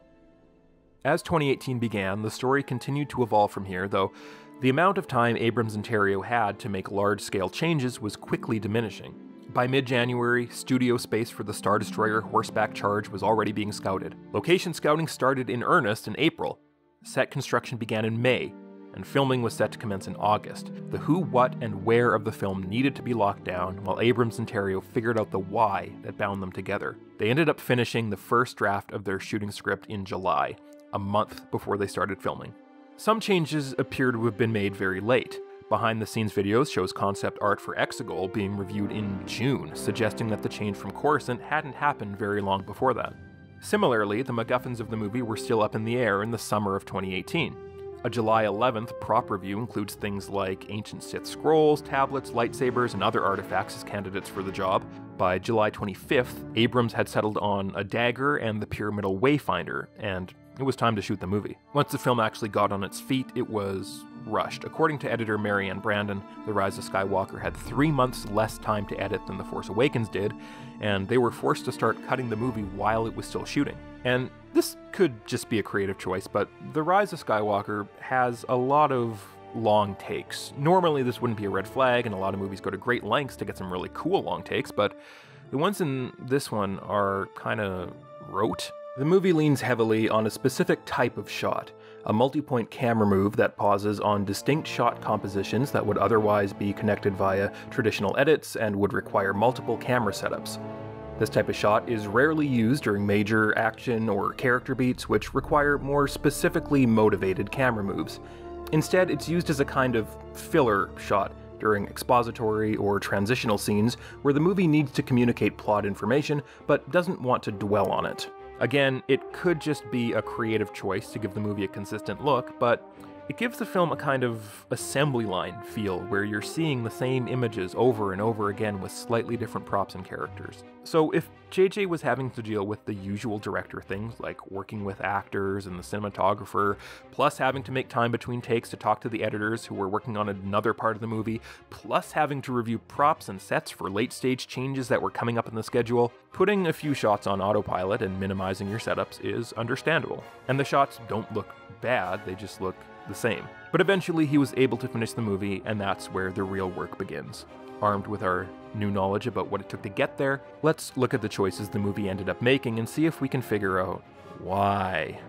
As 2018 began, the story continued to evolve from here, though the amount of time Abrams and Terrio had to make large-scale changes was quickly diminishing. By mid-January, studio space for the Star Destroyer horseback charge was already being scouted. Location scouting started in earnest in April. Set construction began in May, and filming was set to commence in August. The who, what, and where of the film needed to be locked down, while Abrams and Terrio figured out the why that bound them together. They ended up finishing the first draft of their shooting script in July, a month before they started filming. Some changes appear to have been made very late. Behind-the-scenes videos shows concept art for Exegol being reviewed in June, suggesting that the change from Coruscant hadn't happened very long before that. Similarly, the MacGuffins of the movie were still up in the air in the summer of 2018. A July 11th prop review includes things like ancient Sith scrolls, tablets, lightsabers, and other artifacts as candidates for the job, By July 25th, Abrams had settled on a dagger and the pyramidal wayfinder, and it was time to shoot the movie. Once the film actually got on its feet, it was rushed. According to editor Marianne Brandon, The Rise of Skywalker had 3 months less time to edit than The Force Awakens did, and they were forced to start cutting the movie while it was still shooting. And this could just be a creative choice, but The Rise of Skywalker has a lot of long takes. Normally this wouldn't be a red flag, and a lot of movies go to great lengths to get some really cool long takes, but the ones in this one are kind of rote. The movie leans heavily on a specific type of shot, a multi-point camera move that pauses on distinct shot compositions that would otherwise be connected via traditional edits and would require multiple camera setups. This type of shot is rarely used during major action or character beats, which require more specifically motivated camera moves. Instead, it's used as a kind of filler shot during expository or transitional scenes where the movie needs to communicate plot information but doesn't want to dwell on it. Again, it could just be a creative choice to give the movie a consistent look, but it gives the film a kind of assembly line feel where you're seeing the same images over and over again with slightly different props and characters. So if JJ was having to deal with the usual director things like working with actors and the cinematographer, plus having to make time between takes to talk to the editors who were working on another part of the movie, plus having to review props and sets for late-stage changes that were coming up in the schedule, putting a few shots on autopilot and minimizing your setups is understandable. And the shots don't look bad, they just look the same. But eventually he was able to finish the movie, and that's where the real work begins. Armed with our new knowledge about what it took to get there, let's look at the choices the movie ended up making and see if we can figure out why.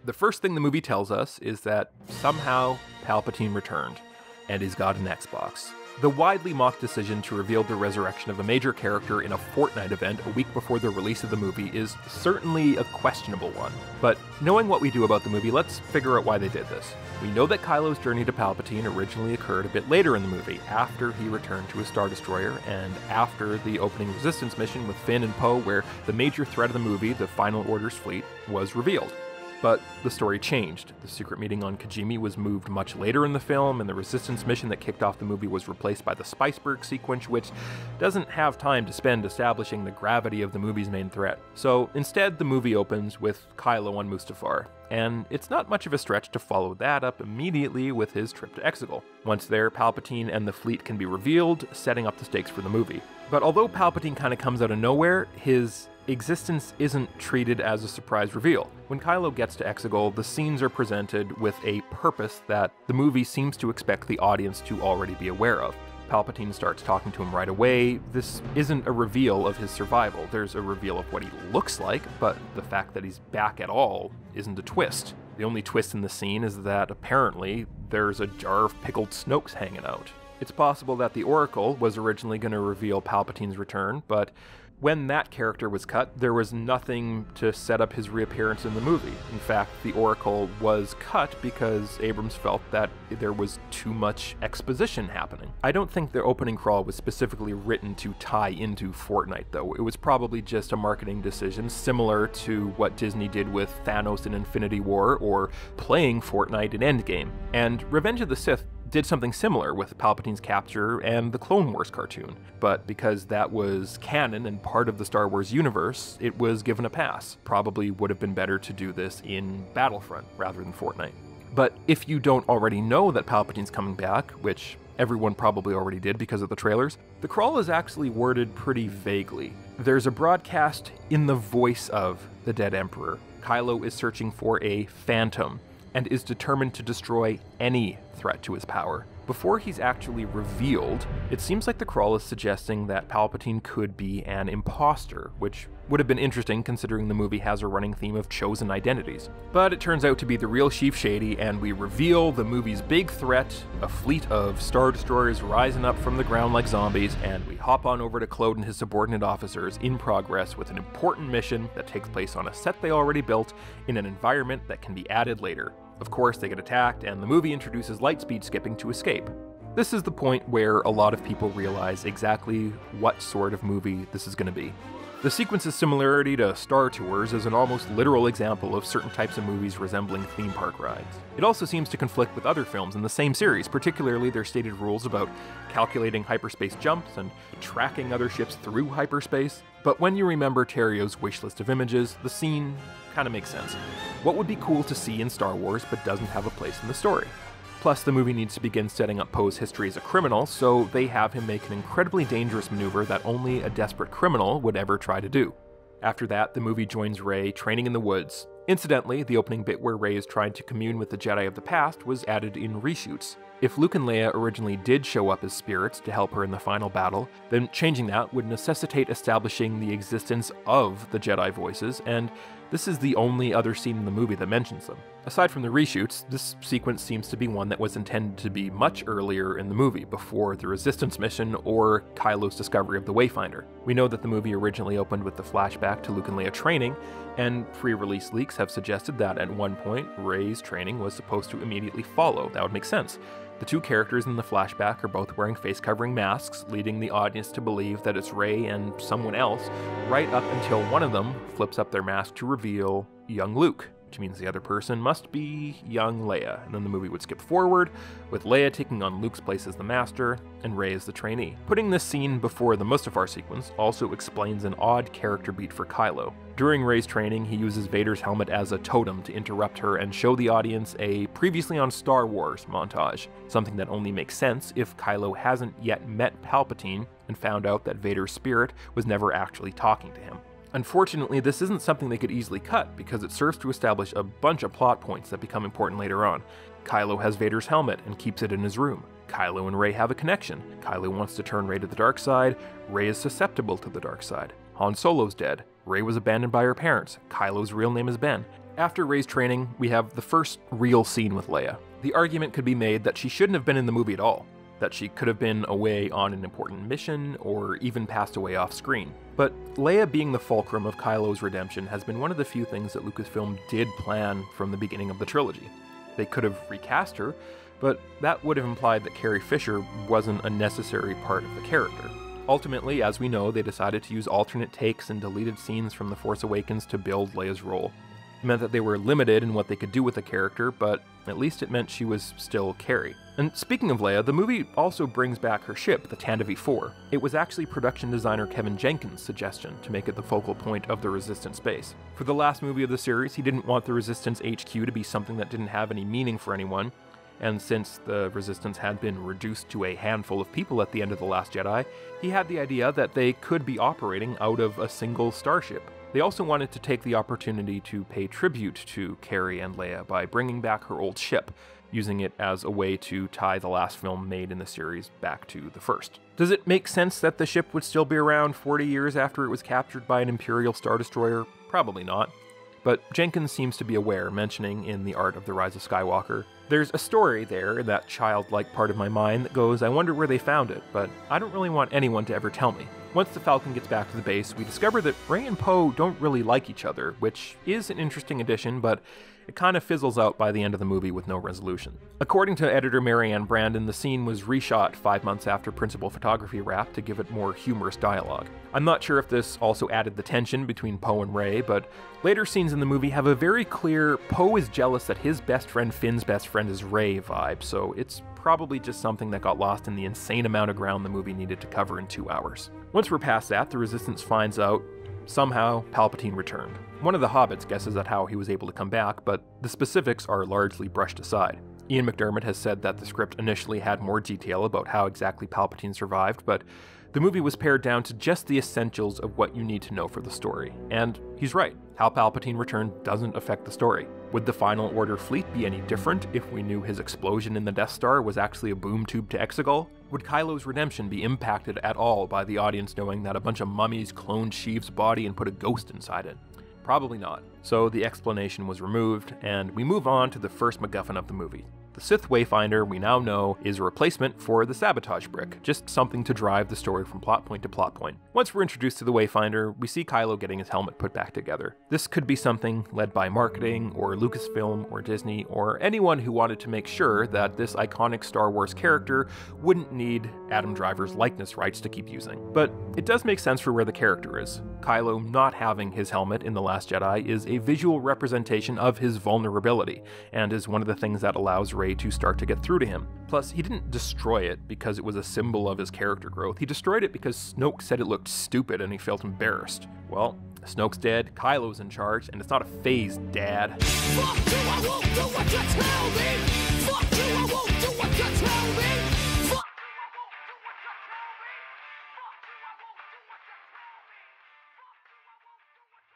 The first thing the movie tells us is that somehow Palpatine returned, and he's got an Xbox. The widely mocked decision to reveal the resurrection of a major character in a Fortnite event a week before the release of the movie is certainly a questionable one. But knowing what we do about the movie, let's figure out why they did this. We know that Kylo's journey to Palpatine originally occurred a bit later in the movie, after he returned to his Star Destroyer, and after the opening Resistance mission with Finn and Poe, where the major threat of the movie, the Final Order's fleet, was revealed. But the story changed. The secret meeting on Kijimi was moved much later in the film, and the Resistance mission that kicked off the movie was replaced by the Spiceberg sequence, which doesn't have time to spend establishing the gravity of the movie's main threat. So instead, the movie opens with Kylo on Mustafar, and it's not much of a stretch to follow that up immediately with his trip to Exegol. Once there, Palpatine and the fleet can be revealed, setting up the stakes for the movie. But although Palpatine kind of comes out of nowhere, his existence isn't treated as a surprise reveal. When Kylo gets to Exegol, the scenes are presented with a purpose that the movie seems to expect the audience to already be aware of. Palpatine starts talking to him right away. This isn't a reveal of his survival. There's a reveal of what he looks like, but the fact that he's back at all isn't a twist. The only twist in the scene is that apparently there's a jar of pickled Snokes hanging out. It's possible that the Oracle was originally going to reveal Palpatine's return, but when that character was cut, there was nothing to set up his reappearance in the movie. In fact, the Oracle was cut because Abrams felt that there was too much exposition happening. I don't think the opening crawl was specifically written to tie into Fortnite, though. It was probably just a marketing decision, similar to what Disney did with Thanos in Infinity War or playing Fortnite in Endgame. And Revenge of the Sith did something similar with Palpatine's capture and the Clone Wars cartoon, but because that was canon and part of the Star Wars universe, it was given a pass. Probably would have been better to do this in Battlefront rather than Fortnite. But if you don't already know that Palpatine's coming back, which everyone probably already did because of the trailers, the crawl is actually worded pretty vaguely. There's a broadcast in the voice of the dead Emperor. Kylo is searching for a phantom and is determined to destroy any threat to his power. Before he's actually revealed, it seems like the crawl is suggesting that Palpatine could be an imposter, which would have been interesting considering the movie has a running theme of chosen identities. But it turns out to be the real Sheev Shady, and we reveal the movie's big threat, a fleet of Star Destroyers rising up from the ground like zombies, and we hop on over to Claude and his subordinate officers in progress with an important mission that takes place on a set they already built in an environment that can be added later. Of course, they get attacked, and the movie introduces lightspeed skipping to escape. This is the point where a lot of people realize exactly what sort of movie this is going to be. The sequence's similarity to Star Tours is an almost literal example of certain types of movies resembling theme park rides. It also seems to conflict with other films in the same series, particularly their stated rules about calculating hyperspace jumps and tracking other ships through hyperspace. But when you remember Terrio's wish list of images, the scene kinda makes sense. What would be cool to see in Star Wars but doesn't have a place in the story? Plus, the movie needs to begin setting up Poe's history as a criminal, so they have him make an incredibly dangerous maneuver that only a desperate criminal would ever try to do. After that, the movie joins Rey training in the woods. Incidentally, the opening bit where Rey is trying to commune with the Jedi of the past was added in reshoots. If Luke and Leia originally did show up as spirits to help her in the final battle, then changing that would necessitate establishing the existence of the Jedi voices, and this is the only other scene in the movie that mentions them. Aside from the reshoots, this sequence seems to be one that was intended to be much earlier in the movie, before the Resistance mission or Kylo's discovery of the Wayfinder. We know that the movie originally opened with the flashback to Luke and Leia training, and pre-release leaks have suggested that at one point, Rey's training was supposed to immediately follow. That would make sense. The two characters in the flashback are both wearing face-covering masks, leading the audience to believe that it's Rey and someone else, right up until one of them flips up their mask to reveal young Luke, which means the other person must be young Leia, and then the movie would skip forward, with Leia taking on Luke's place as the master, and Rey as the trainee. Putting this scene before the Mustafar sequence also explains an odd character beat for Kylo. During Rey's training, he uses Vader's helmet as a totem to interrupt her and show the audience a previously on Star Wars montage, something that only makes sense if Kylo hasn't yet met Palpatine and found out that Vader's spirit was never actually talking to him. Unfortunately, this isn't something they could easily cut, because it serves to establish a bunch of plot points that become important later on. Kylo has Vader's helmet and keeps it in his room. Kylo and Rey have a connection. Kylo wants to turn Rey to the dark side. Rey is susceptible to the dark side. Han Solo's dead. Rey was abandoned by her parents. Kylo's real name is Ben. After Rey's training, we have the first real scene with Leia. The argument could be made that she shouldn't have been in the movie at all, that she could have been away on an important mission, or even passed away off screen. But Leia being the fulcrum of Kylo's redemption has been one of the few things that Lucasfilm did plan from the beginning of the trilogy. They could have recast her, but that would have implied that Carrie Fisher wasn't a necessary part of the character. Ultimately, as we know, they decided to use alternate takes and deleted scenes from The Force Awakens to build Leia's role. It meant that they were limited in what they could do with the character, but at least it meant she was still Carrie. And speaking of Leia, the movie also brings back her ship, the Tantive 4. It was actually production designer Kevin Jenkins' suggestion to make it the focal point of the Resistance base. For the last movie of the series, he didn't want the Resistance HQ to be something that didn't have any meaning for anyone, and since the Resistance had been reduced to a handful of people at the end of The Last Jedi, he had the idea that they could be operating out of a single starship. They also wanted to take the opportunity to pay tribute to Carrie and Leia by bringing back her old ship, using it as a way to tie the last film made in the series back to the first. Does it make sense that the ship would still be around 40 years after it was captured by an Imperial Star Destroyer? Probably not. But Jenkins seems to be aware, mentioning in The Art of the Rise of Skywalker, "There's a story there in that childlike part of my mind that goes, I wonder where they found it, but I don't really want anyone to ever tell me." Once the Falcon gets back to the base, we discover that Rey and Poe don't really like each other, which is an interesting addition, but it kind of fizzles out by the end of the movie with no resolution. According to editor Marianne Brandon, the scene was reshot 5 months after principal photography wrap to give it more humorous dialogue. I'm not sure if this also added the tension between Poe and Rey, but later scenes in the movie have a very clear Poe is jealous that his best friend Finn's best friend is Rey vibe, so it's probably just something that got lost in the insane amount of ground the movie needed to cover in 2 hours. Once we're past that, the Resistance finds out somehow Palpatine returned. One of the hobbits guesses at how he was able to come back, but the specifics are largely brushed aside. Ian McDiarmid has said that the script initially had more detail about how exactly Palpatine survived, but the movie was pared down to just the essentials of what you need to know for the story. And he's right, how Palpatine returned doesn't affect the story. Would the Final Order fleet be any different if we knew his explosion in the Death Star was actually a boom tube to Exegol? Would Kylo's redemption be impacted at all by the audience knowing that a bunch of mummies cloned Sheev's body and put a ghost inside it? Probably not. So the explanation was removed, and we move on to the first MacGuffin of the movie, The Sith Wayfinder, we now know, is a replacement for the Sabotage Brick, just something to drive the story from plot point to plot point. Once we're introduced to the Wayfinder, we see Kylo getting his helmet put back together. This could be something led by marketing, or Lucasfilm, or Disney, or anyone who wanted to make sure that this iconic Star Wars character wouldn't need Adam Driver's likeness rights to keep using. But it does make sense for where the character is. Kylo not having his helmet in The Last Jedi is a visual representation of his vulnerability, and is one of the things that allows Rey to start to get through to him. Plus, he didn't destroy it because it was a symbol of his character growth. He destroyed it because Snoke said it looked stupid and he felt embarrassed. Well, Snoke's dead, Kylo's in charge, and it's not a phase, Dad. Fuck you, I won't do what you tell me! Fuck you, I won't do what you tell me!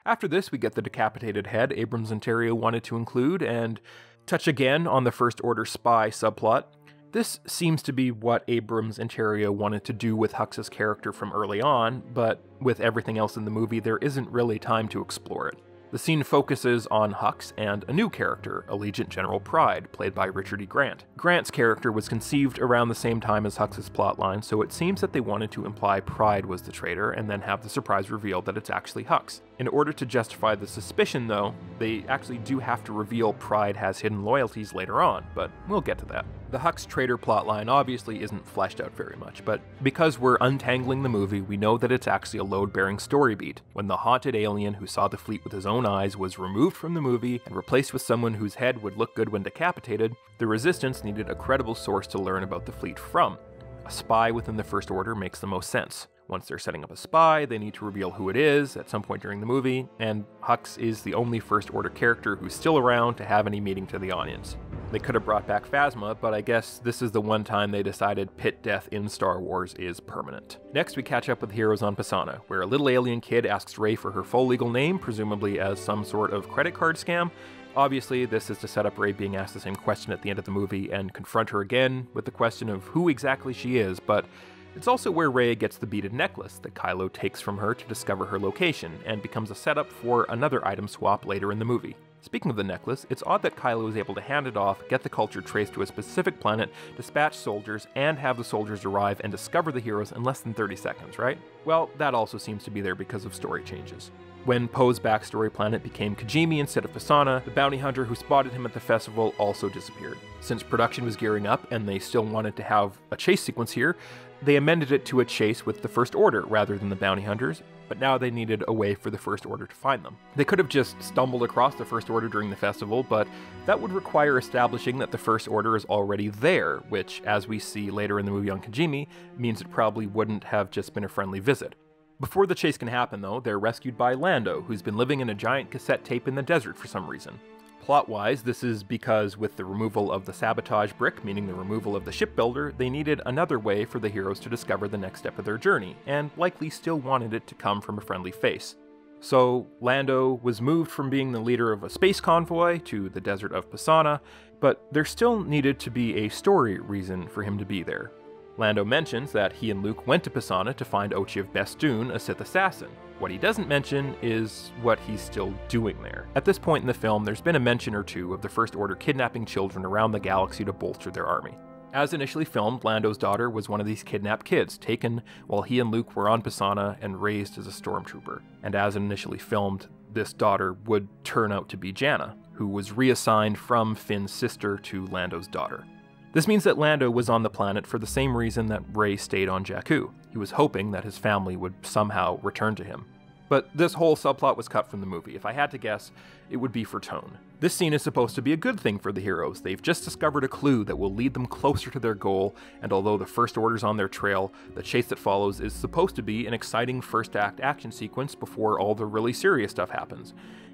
After this, we get the decapitated head Abrams and Terrio wanted to include, and touch again on the First Order spy subplot. This seems to be what Abrams and Terrio wanted to do with Hux's character from early on, but with everything else in the movie, there isn't really time to explore it. The scene focuses on Hux and a new character, Allegiant General Pryde, played by Richard E. Grant. Grant's character was conceived around the same time as Hux's plotline, so it seems that they wanted to imply Pryde was the traitor and then have the surprise reveal that it's actually Hux. In order to justify the suspicion, though, they actually do have to reveal Pryde has hidden loyalties later on, but we'll get to that. The Hux traitor plotline obviously isn't fleshed out very much, but because we're untangling the movie, we know that it's actually a load-bearing story beat. When the haunted alien who saw the fleet with his own eyes was removed from the movie and replaced with someone whose head would look good when decapitated, the Resistance needed a credible source to learn about the fleet from. A spy within the First Order makes the most sense. Once they're setting up a spy, they need to reveal who it is at some point during the movie, and Hux is the only First Order character who's still around to have any meaning to the audience. They could have brought back Phasma, but I guess this is the one time they decided pit death in Star Wars is permanent. Next, we catch up with heroes on Pasaana, where a little alien kid asks Rey for her full legal name, presumably as some sort of credit card scam. Obviously, this is to set up Rey being asked the same question at the end of the movie and confront her again with the question of who exactly she is, but it's also where Rey gets the beaded necklace that Kylo takes from her to discover her location, and becomes a setup for another item swap later in the movie. Speaking of the necklace, it's odd that Kylo is able to hand it off, get the culture traced to a specific planet, dispatch soldiers, and have the soldiers arrive and discover the heroes in less than 30 seconds, right? Well, that also seems to be there because of story changes. When Poe's backstory planet became Kijimi instead of Pasaana, the bounty hunter who spotted him at the festival also disappeared. Since production was gearing up and they still wanted to have a chase sequence here, they amended it to a chase with the First Order rather than the bounty hunters, but now they needed a way for the First Order to find them. They could have just stumbled across the First Order during the festival, but that would require establishing that the First Order is already there, which, as we see later in the movie on Kijimi, means it probably wouldn't have just been a friendly visit. Before the chase can happen, though, they're rescued by Lando, who's been living in a giant cassette tape in the desert for some reason. Plot-wise, this is because with the removal of the sabotage brick, meaning the removal of the shipbuilder, they needed another way for the heroes to discover the next step of their journey, and likely still wanted it to come from a friendly face. So Lando was moved from being the leader of a space convoy to the desert of Pasaana, but there still needed to be a story reason for him to be there. Lando mentions that he and Luke went to Pasaana to find Ochi of Bestoon, a Sith assassin. What he doesn't mention is what he's still doing there. At this point in the film, there's been a mention or two of the First Order kidnapping children around the galaxy to bolster their army. As initially filmed, Lando's daughter was one of these kidnapped kids, taken while he and Luke were on Pasaana and raised as a stormtrooper. And as initially filmed, this daughter would turn out to be Jannah, who was reassigned from Finn's sister to Lando's daughter. This means that Lando was on the planet for the same reason that Rey stayed on Jakku. He was hoping that his family would somehow return to him. But this whole subplot was cut from the movie. If I had to guess, it would be for tone. This scene is supposed to be a good thing for the heroes. They've just discovered a clue that will lead them closer to their goal, and although the First Order's on their trail, the chase that follows is supposed to be an exciting first act action sequence before all the really serious stuff happens.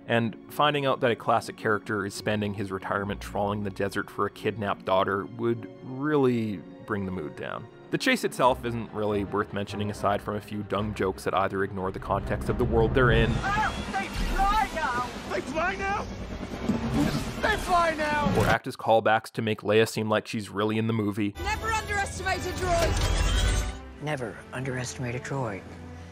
And finding out that a classic character is spending his retirement trawling the desert for a kidnapped daughter would really bring the mood down. The chase itself isn't really worth mentioning aside from a few dumb jokes that either ignore the context of the world they're in. Oh, they fly now! They fly now? They fly now! Or act as callbacks to make Leia seem like she's really in the movie. Never underestimate a droid! Never underestimate a droid.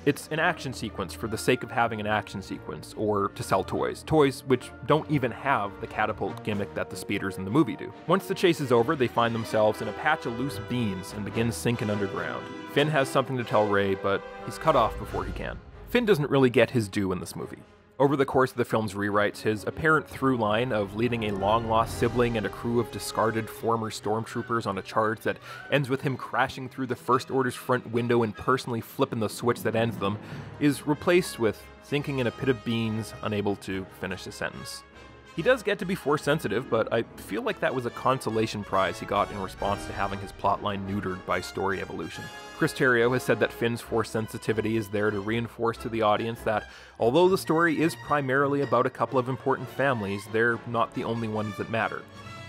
It's an action sequence for the sake of having an action sequence, or to sell toys. Toys which don't even have the catapult gimmick that the speeders in the movie do. Once the chase is over, they find themselves in a patch of loose beans and begin sinking underground. Finn has something to tell Rey, but he's cut off before he can. Finn doesn't really get his due in this movie. Over the course of the film's rewrites, his apparent through line of leading a long-lost sibling and a crew of discarded former stormtroopers on a charge that ends with him crashing through the First Order's front window and personally flipping the switch that ends them, is replaced with sinking in a pit of beans, unable to finish the sentence. He does get to be Force sensitive, but I feel like that was a consolation prize he got in response to having his plotline neutered by story evolution. Chris Terrio has said that Finn's Force sensitivity is there to reinforce to the audience that, although the story is primarily about a couple of important families, they're not the only ones that matter.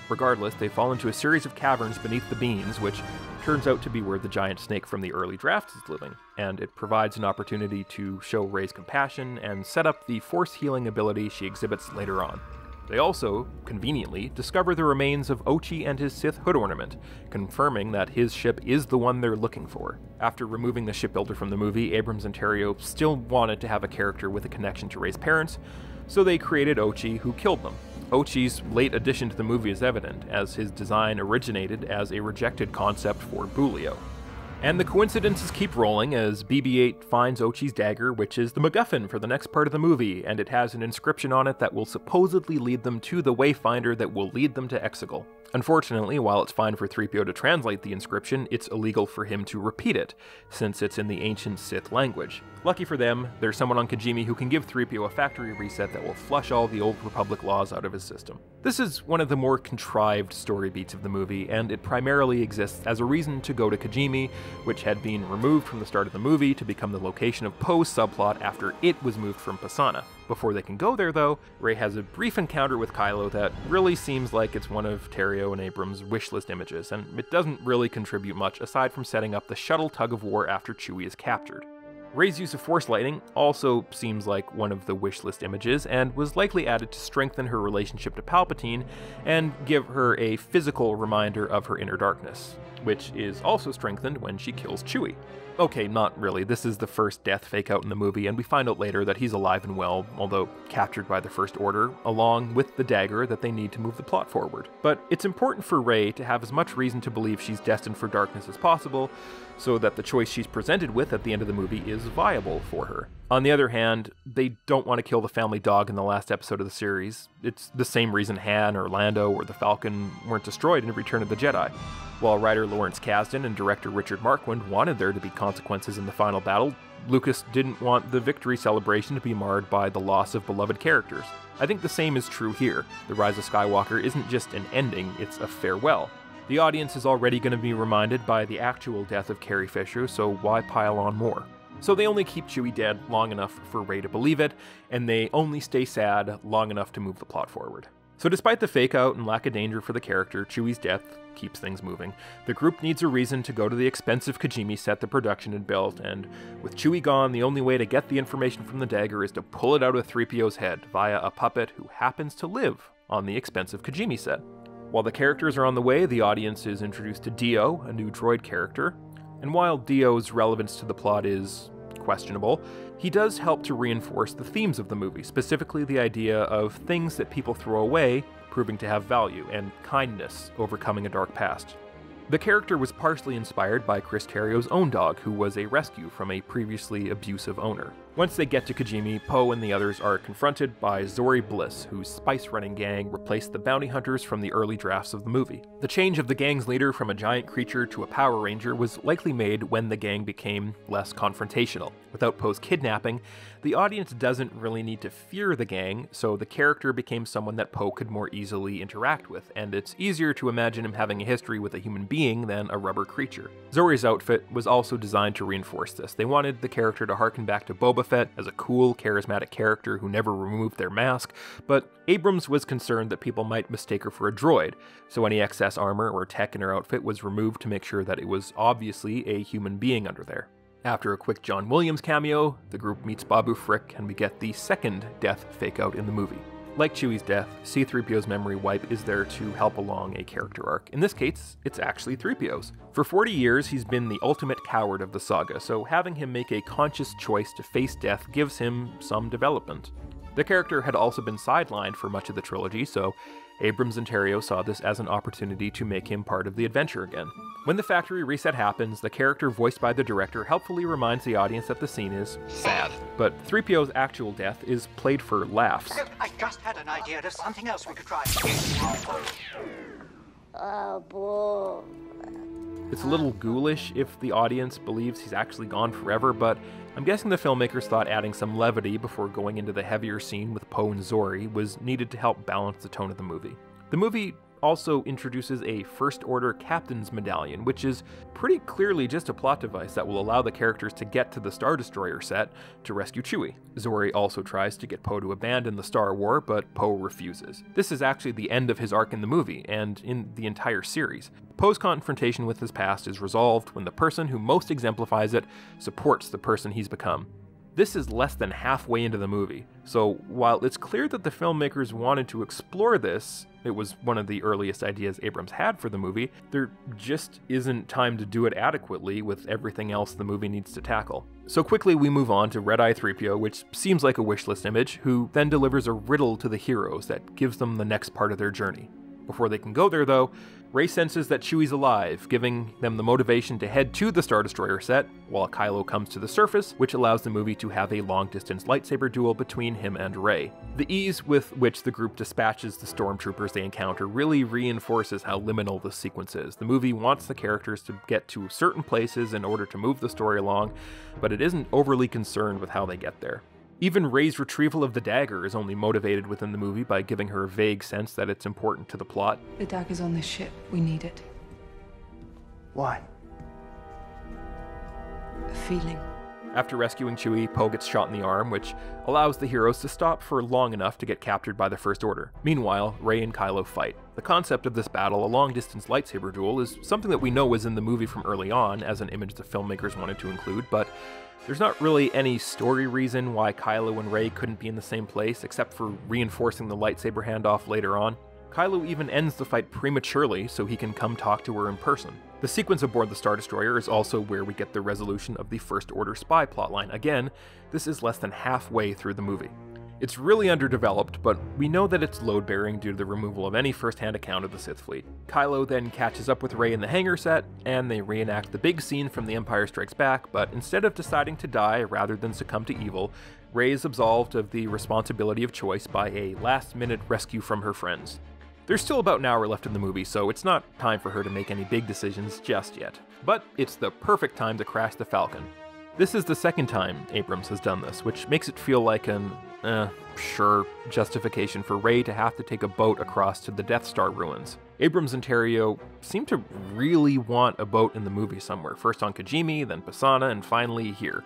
Regardless, they fall into a series of caverns beneath the beans, which turns out to be where the giant snake from the early drafts is living, and it provides an opportunity to show Rey's compassion and set up the Force healing ability she exhibits later on. They also, conveniently, discover the remains of Ochi and his Sith hood ornament, confirming that his ship is the one they're looking for. After removing the shipbuilder from the movie, Abrams and Terrio still wanted to have a character with a connection to Rey's parents, so they created Ochi, who killed them. Ochi's late addition to the movie is evident, as his design originated as a rejected concept for Boolio. And the coincidences keep rolling as BB-8 finds Ochi's dagger, which is the MacGuffin for the next part of the movie, and it has an inscription on it that will supposedly lead them to the Wayfinder that will lead them to Exegol. Unfortunately, while it's fine for 3PO to translate the inscription, it's illegal for him to repeat it, since it's in the ancient Sith language. Lucky for them, there's someone on Kijimi who can give 3PO a factory reset that will flush all the Old Republic laws out of his system. This is one of the more contrived story beats of the movie, and it primarily exists as a reason to go to Kijimi, which had been removed from the start of the movie to become the location of Poe's subplot after it was moved from Pasaana. Before they can go there, though, Rey has a brief encounter with Kylo that really seems like it's one of Terrio and Abrams' wishlist images, and it doesn't really contribute much aside from setting up the shuttle tug-of-war after Chewie is captured. Rey's use of Force lightning also seems like one of the wishlist images, and was likely added to strengthen her relationship to Palpatine and give her a physical reminder of her inner darkness, which is also strengthened when she kills Chewie. Okay, not really. This is the first death fake out in the movie, and we find out later that he's alive and well, although captured by the First Order, along with the dagger that they need to move the plot forward. But it's important for Rey to have as much reason to believe she's destined for darkness as possible, so that the choice she's presented with at the end of the movie is viable for her. On the other hand, they don't want to kill the family dog in the last episode of the series. It's the same reason Han or Lando or the Falcon weren't destroyed in Return of the Jedi. While writer Lawrence Kasdan and director Richard Marquand wanted there to be consequences in the final battle, Lucas didn't want the victory celebration to be marred by the loss of beloved characters. I think the same is true here. The Rise of Skywalker isn't just an ending, it's a farewell. The audience is already going to be reminded by the actual death of Carrie Fisher, so why pile on more? So they only keep Chewie dead long enough for Rey to believe it, and they only stay sad long enough to move the plot forward. So despite the fake-out and lack of danger for the character, Chewie's death keeps things moving. The group needs a reason to go to the expensive Kijimi set the production had built, and with Chewie gone, the only way to get the information from the dagger is to pull it out of 3PO's head via a puppet who happens to live on the expensive Kijimi set. While the characters are on the way, the audience is introduced to Dio, a new droid character, and while Dio's relevance to the plot is questionable, he does help to reinforce the themes of the movie, specifically the idea of things that people throw away proving to have value, and kindness overcoming a dark past. The character was partially inspired by Chris Terrio's own dog, who was a rescue from a previously abusive owner. Once they get to Kijimi, Poe and the others are confronted by Zori Bliss, whose spice-running gang replaced the bounty hunters from the early drafts of the movie. The change of the gang's leader from a giant creature to a Power Ranger was likely made when the gang became less confrontational. Without Poe's kidnapping, the audience doesn't really need to fear the gang, so the character became someone that Poe could more easily interact with, and it's easier to imagine him having a history with a human being than a rubber creature. Zori's outfit was also designed to reinforce this. They wanted the character to harken back to Boba Fett as a cool, charismatic character who never removed their mask, but Abrams was concerned that people might mistake her for a droid, so any excess armor or tech in her outfit was removed to make sure that it was obviously a human being under there. After a quick John Williams cameo, the group meets Babu Frick and we get the second death fake-out in the movie. Like Chewie's death, C-3PO's memory wipe is there to help along a character arc. In this case, it's actually 3PO's. For 40 years, he's been the ultimate coward of the saga, so having him make a conscious choice to face death gives him some development. The character had also been sidelined for much of the trilogy, so Abrams and Terrio saw this as an opportunity to make him part of the adventure again. When the factory reset happens, the character voiced by the director helpfully reminds the audience that the scene is sad. But 3PO's actual death is played for laughs. I just had an idea. There's something else we could try. Oh, boy. It's a little ghoulish if the audience believes he's actually gone forever, but I'm guessing the filmmakers thought adding some levity before going into the heavier scene with Poe and Zori was needed to help balance the tone of the movie. The movie also introduces a First Order Captain's Medallion, which is pretty clearly just a plot device that will allow the characters to get to the Star Destroyer set to rescue Chewie. Zori also tries to get Poe to abandon the Star War, but Poe refuses. This is actually the end of his arc in the movie, and in the entire series. Poe's confrontation with his past is resolved when the person who most exemplifies it supports the person he's become. This is less than halfway into the movie, so while it's clear that the filmmakers wanted to explore this, it was one of the earliest ideas Abrams had for the movie, there just isn't time to do it adequately with everything else the movie needs to tackle. So quickly we move on to Red-Eye 3PO, which seems like a wishlist image, who then delivers a riddle to the heroes that gives them the next part of their journey. Before they can go there, though, Rey senses that Chewie's alive, giving them the motivation to head to the Star Destroyer set, while Kylo comes to the surface, which allows the movie to have a long-distance lightsaber duel between him and Rey. The ease with which the group dispatches the stormtroopers they encounter really reinforces how liminal this sequence is. The movie wants the characters to get to certain places in order to move the story along, but it isn't overly concerned with how they get there. Even Rey's retrieval of the dagger is only motivated within the movie by giving her a vague sense that it's important to the plot. The dagger's on this ship. We need it. Why? A feeling. After rescuing Chewie, Poe gets shot in the arm, which allows the heroes to stop for long enough to get captured by the First Order. Meanwhile, Rey and Kylo fight. The concept of this battle, a long-distance lightsaber duel, is something that we know was in the movie from early on, as an image the filmmakers wanted to include, but there's not really any story reason why Kylo and Rey couldn't be in the same place, except for reinforcing the lightsaber handoff later on. Kylo even ends the fight prematurely so he can come talk to her in person. The sequence aboard the Star Destroyer is also where we get the resolution of the First Order spy plotline. Again, this is less than halfway through the movie. It's really underdeveloped, but we know that it's load-bearing due to the removal of any first-hand account of the Sith fleet. Kylo then catches up with Rey in the hangar set, and they reenact the big scene from The Empire Strikes Back, but instead of deciding to die rather than succumb to evil, Rey is absolved of the responsibility of choice by a last-minute rescue from her friends. There's still about an hour left in the movie, so it's not time for her to make any big decisions just yet. But it's the perfect time to crash the Falcon. This is the second time Abrams has done this, which makes it feel like an, sure, justification for Rey to have to take a boat across to the Death Star ruins. Abrams and Terrio seem to really want a boat in the movie somewhere, first on Kijimi, then Pasaana, and finally here.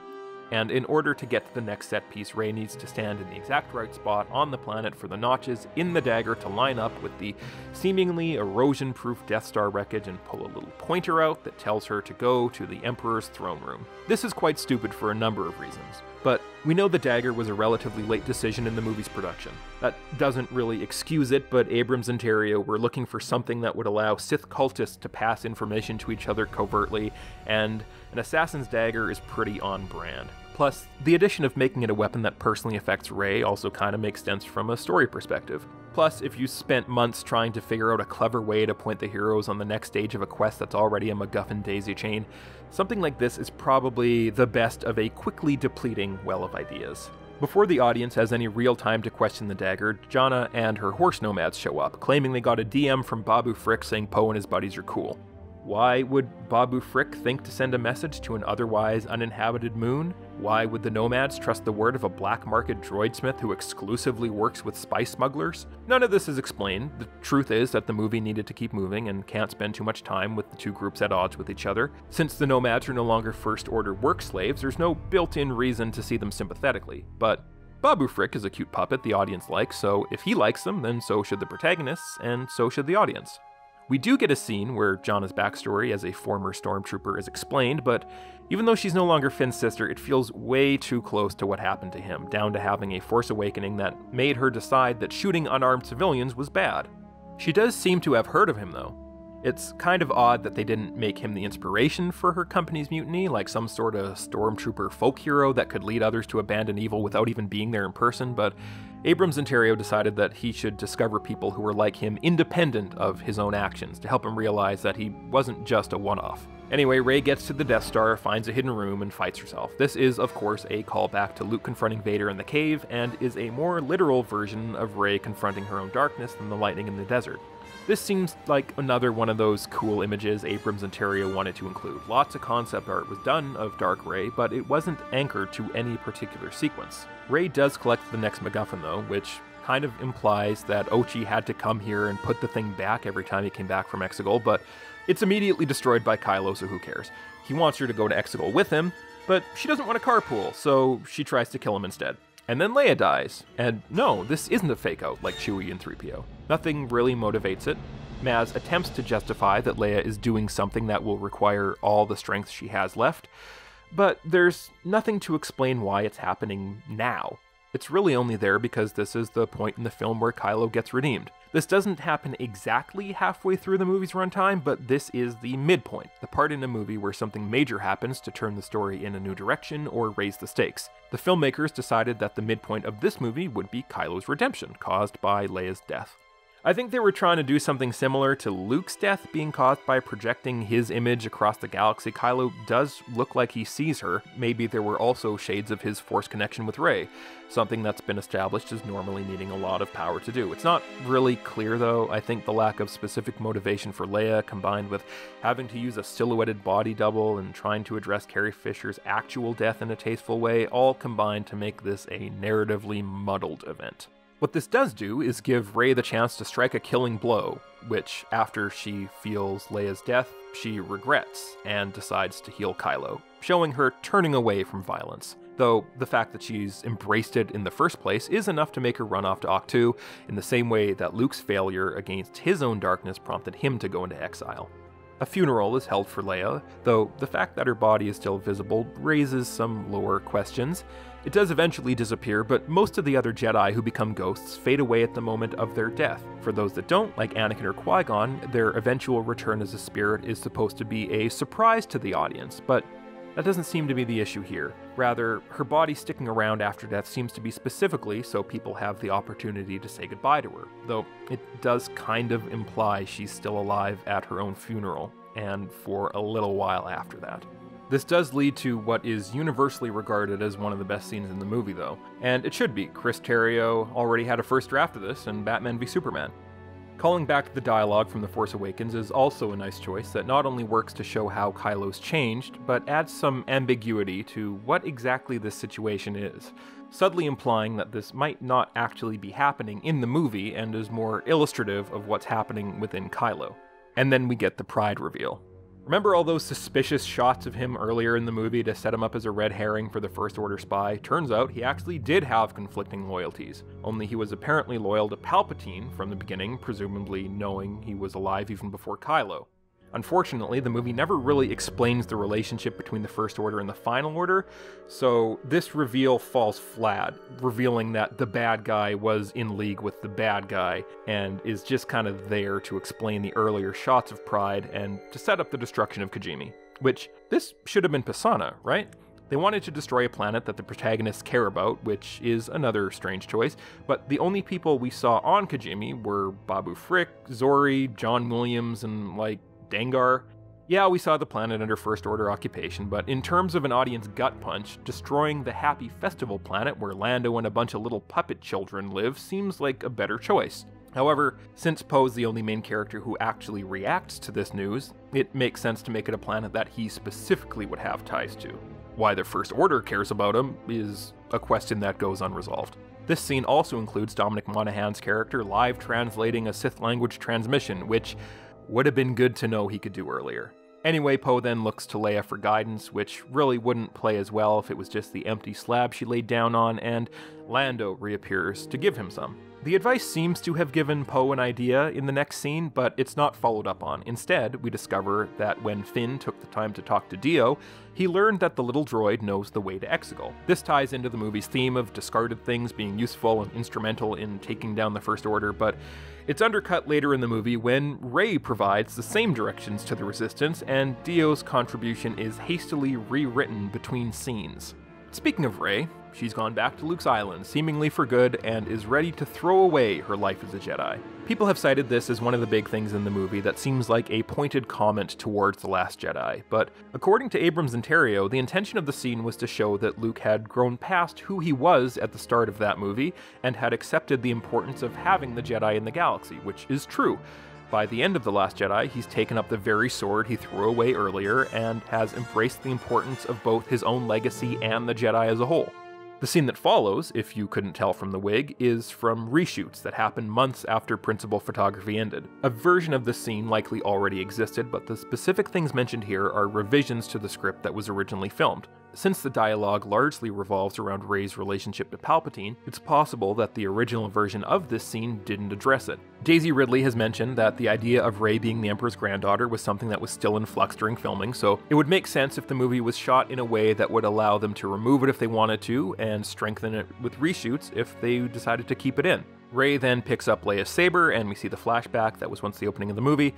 And in order to get to the next set piece, Rey needs to stand in the exact right spot on the planet for the notches in the dagger to line up with the seemingly erosion-proof Death Star wreckage and pull a little pointer out that tells her to go to the Emperor's throne room. This is quite stupid for a number of reasons, but we know the dagger was a relatively late decision in the movie's production. That doesn't really excuse it, but Abrams and Terrio were looking for something that would allow Sith cultists to pass information to each other covertly, and an assassin's dagger is pretty on brand. Plus, the addition of making it a weapon that personally affects Rey also kind of makes sense from a story perspective. Plus, if you spent months trying to figure out a clever way to point the heroes on the next stage of a quest that's already a MacGuffin daisy chain, something like this is probably the best of a quickly depleting well of ideas. Before the audience has any real time to question the dagger, Jannah and her horse nomads show up, claiming they got a DM from Babu Frick saying Poe and his buddies are cool. Why would Babu Frick think to send a message to an otherwise uninhabited moon? Why would the nomads trust the word of a black market droidsmith who exclusively works with spice smugglers? None of this is explained. The truth is that the movie needed to keep moving and can't spend too much time with the two groups at odds with each other. Since the nomads are no longer First Order work slaves, there's no built-in reason to see them sympathetically. But Babu Frick is a cute puppet the audience likes, so if he likes them, then so should the protagonists, and so should the audience. We do get a scene where Jana's backstory as a former stormtrooper is explained, but even though she's no longer Finn's sister, it feels way too close to what happened to him, down to having a Force awakening that made her decide that shooting unarmed civilians was bad. She does seem to have heard of him, though. It's kind of odd that they didn't make him the inspiration for her company's mutiny, like some sort of stormtrooper folk hero that could lead others to abandon evil without even being there in person, but Abrams and Terrio decided that he should discover people who were like him independent of his own actions to help him realize that he wasn't just a one-off. Anyway, Rey gets to the Death Star, finds a hidden room, and fights herself. This is, of course, a callback to Luke confronting Vader in the cave, and is a more literal version of Rey confronting her own darkness than the lightning in the desert. This seems like another one of those cool images Abrams and Terrio wanted to include. Lots of concept art was done of Dark Rey, but it wasn't anchored to any particular sequence. Rey does collect the next MacGuffin though, which kind of implies that Ochi had to come here and put the thing back every time he came back from Exegol, but it's immediately destroyed by Kylo, so who cares? He wants her to go to Exegol with him, but she doesn't want to carpool, so she tries to kill him instead. And then Leia dies. And no, this isn't a fake-out like Chewie and 3PO. Nothing really motivates it. Maz attempts to justify that Leia is doing something that will require all the strength she has left, but there's nothing to explain why it's happening now. It's really only there because this is the point in the film where Kylo gets redeemed. This doesn't happen exactly halfway through the movie's runtime, but this is the midpoint, the part in a movie where something major happens to turn the story in a new direction or raise the stakes. The filmmakers decided that the midpoint of this movie would be Kylo's redemption, caused by Leia's death. I think they were trying to do something similar to Luke's death being caused by projecting his image across the galaxy. Kylo does look like he sees her. Maybe there were also shades of his Force connection with Rey, something that's been established as normally needing a lot of power to do. It's not really clear though. I think the lack of specific motivation for Leia, combined with having to use a silhouetted body double and trying to address Carrie Fisher's actual death in a tasteful way, all combined to make this a narratively muddled event. What this does do is give Rey the chance to strike a killing blow, which, after she feels Leia's death, she regrets and decides to heal Kylo, showing her turning away from violence. Though the fact that she's embraced it in the first place is enough to make her run off to Ahch-To, in the same way that Luke's failure against his own darkness prompted him to go into exile. A funeral is held for Leia, though the fact that her body is still visible raises some lore questions. It does eventually disappear, but most of the other Jedi who become ghosts fade away at the moment of their death. For those that don't, like Anakin or Qui-Gon, their eventual return as a spirit is supposed to be a surprise to the audience, but that doesn't seem to be the issue here. Rather, her body sticking around after death seems to be specifically so people have the opportunity to say goodbye to her, though it does kind of imply she's still alive at her own funeral, and for a little while after that. This does lead to what is universally regarded as one of the best scenes in the movie, though. And it should be. Chris Terrio already had a first draft of this in Batman v Superman. Calling back the dialogue from The Force Awakens is also a nice choice that not only works to show how Kylo's changed, but adds some ambiguity to what exactly this situation is, subtly implying that this might not actually be happening in the movie and is more illustrative of what's happening within Kylo. And then we get the Pride reveal. Remember all those suspicious shots of him earlier in the movie to set him up as a red herring for the First Order spy? Turns out he actually did have conflicting loyalties, only he was apparently loyal to Palpatine from the beginning, presumably knowing he was alive even before Kylo. Unfortunately, the movie never really explains the relationship between the First Order and the Final Order, so this reveal falls flat, revealing that the bad guy was in league with the bad guy, and is just kind of there to explain the earlier shots of Pride and to set up the destruction of Kijimi. Which, this should have been Pasaana, right? They wanted to destroy a planet that the protagonists care about, which is another strange choice, but the only people we saw on Kijimi were Babu Frick, Zori, John Williams, and Dengar. Yeah, we saw the planet under First Order occupation, but in terms of an audience gut punch, destroying the Happy Festival planet where Lando and a bunch of little puppet children live seems like a better choice. However, since Poe's the only main character who actually reacts to this news, it makes sense to make it a planet that he specifically would have ties to. Why the First Order cares about him is a question that goes unresolved. This scene also includes Dominic Monaghan's character live translating a Sith language transmission, which would have been good to know he could do earlier. Anyway, Poe then looks to Leia for guidance, which really wouldn't play as well if it was just the empty slab she laid down on, and Lando reappears to give him some. The advice seems to have given Poe an idea in the next scene, but it's not followed up on. Instead, we discover that when Finn took the time to talk to Dio, he learned that the little droid knows the way to Exegol. This ties into the movie's theme of discarded things being useful and instrumental in taking down the First Order, but it's undercut later in the movie when Rey provides the same directions to the Resistance, and Dio's contribution is hastily rewritten between scenes. Speaking of Rey, she's gone back to Luke's island, seemingly for good, and is ready to throw away her life as a Jedi. People have cited this as one of the big things in the movie that seems like a pointed comment towards The Last Jedi, but according to Abrams and Terrio, the intention of the scene was to show that Luke had grown past who he was at the start of that movie, and had accepted the importance of having the Jedi in the galaxy, which is true. By the end of The Last Jedi, he's taken up the very sword he threw away earlier, and has embraced the importance of both his own legacy and the Jedi as a whole. The scene that follows, if you couldn't tell from the wig, is from reshoots that happened months after principal photography ended. A version of this scene likely already existed, but the specific things mentioned here are revisions to the script that was originally filmed. Since the dialogue largely revolves around Rey's relationship to Palpatine, it's possible that the original version of this scene didn't address it. Daisy Ridley has mentioned that the idea of Rey being the Emperor's granddaughter was something that was still in flux during filming, so it would make sense if the movie was shot in a way that would allow them to remove it if they wanted to, and strengthen it with reshoots if they decided to keep it in. Rey then picks up Leia's saber, and we see the flashback that was once the opening of the movie.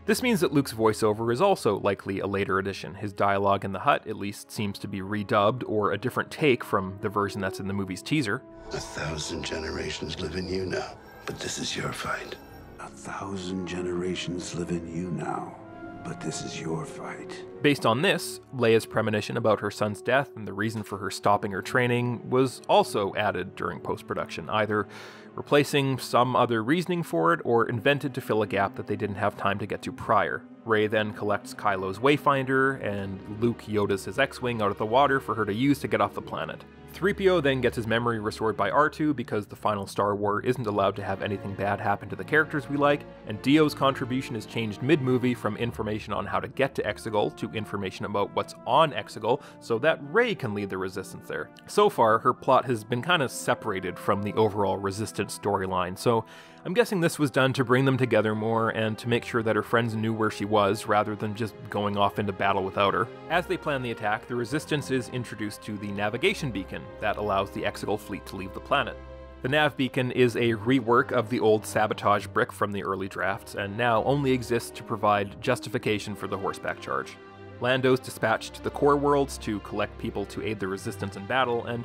This means that Luke's voiceover is also likely a later addition. His dialogue in the hut at least seems to be redubbed or a different take from the version that's in the movie's teaser. 1,000 generations live in you now, but this is your fight. 1,000 generations live in you now, but this is your fight. Based on this, Leia's premonition about her son's death and the reason for her stopping her training was also added during post-production, either replacing some other reasoning for it or invented to fill a gap that they didn't have time to get to prior. Rey then collects Kylo's Wayfinder, and Luke Yoda's his X-Wing out of the water for her to use to get off the planet. 3PO then gets his memory restored by R2 because the final Star War isn't allowed to have anything bad happen to the characters we like, and Dio's contribution is changed mid-movie from information on how to get to Exegol to information about what's on Exegol so that Rey can lead the Resistance there. So far, her plot has been kind of separated from the overall Resistance storyline, so I'm guessing this was done to bring them together more and to make sure that her friends knew where she was rather than just going off into battle without her. As they plan the attack, the Resistance is introduced to the navigation beacon that allows the Exegol fleet to leave the planet. The nav beacon is a rework of the old sabotage brick from the early drafts and now only exists to provide justification for the horseback charge. Lando's dispatched to the core worlds to collect people to aid the Resistance in battle, and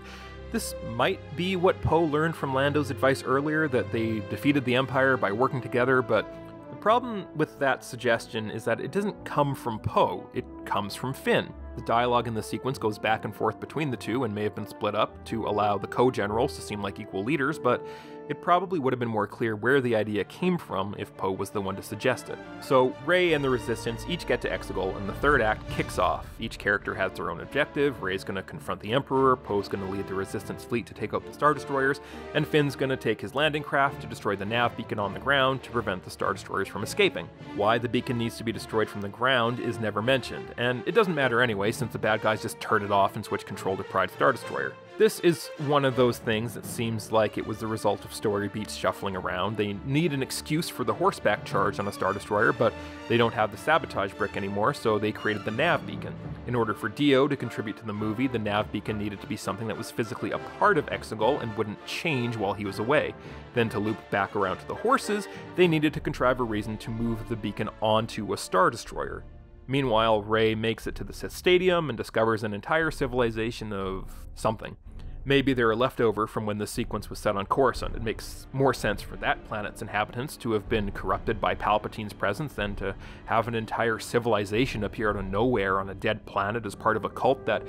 this might be what Poe learned from Lando's advice earlier, that they defeated the Empire by working together, but the problem with that suggestion is that it doesn't come from Poe, it comes from Finn. The dialogue in the sequence goes back and forth between the two and may have been split up to allow the co-generals to seem like equal leaders, but it probably would have been more clear where the idea came from if Poe was the one to suggest it. So Rey and the Resistance each get to Exegol, and the third act kicks off. Each character has their own objective. Rey's going to confront the Emperor, Poe's going to lead the Resistance fleet to take out the Star Destroyers, and Finn's going to take his landing craft to destroy the nav beacon on the ground to prevent the Star Destroyers from escaping. Why the beacon needs to be destroyed from the ground is never mentioned, and it doesn't matter anyway since the bad guys just turn it off and switch control to Pride Star Destroyer. This is one of those things that seems like it was the result of story beats shuffling around. They need an excuse for the horseback charge on a Star Destroyer, but they don't have the sabotage brick anymore, so they created the nav beacon. In order for Dio to contribute to the movie, the nav beacon needed to be something that was physically a part of Exegol and wouldn't change while he was away. Then to loop back around to the horses, they needed to contrive a reason to move the beacon onto a Star Destroyer. Meanwhile, Rey makes it to the Sith Stadium and discovers an entire civilization of something. Maybe they're left over from when the sequence was set on Coruscant. It makes more sense for that planet's inhabitants to have been corrupted by Palpatine's presence than to have an entire civilization appear out of nowhere on a dead planet as part of a cult that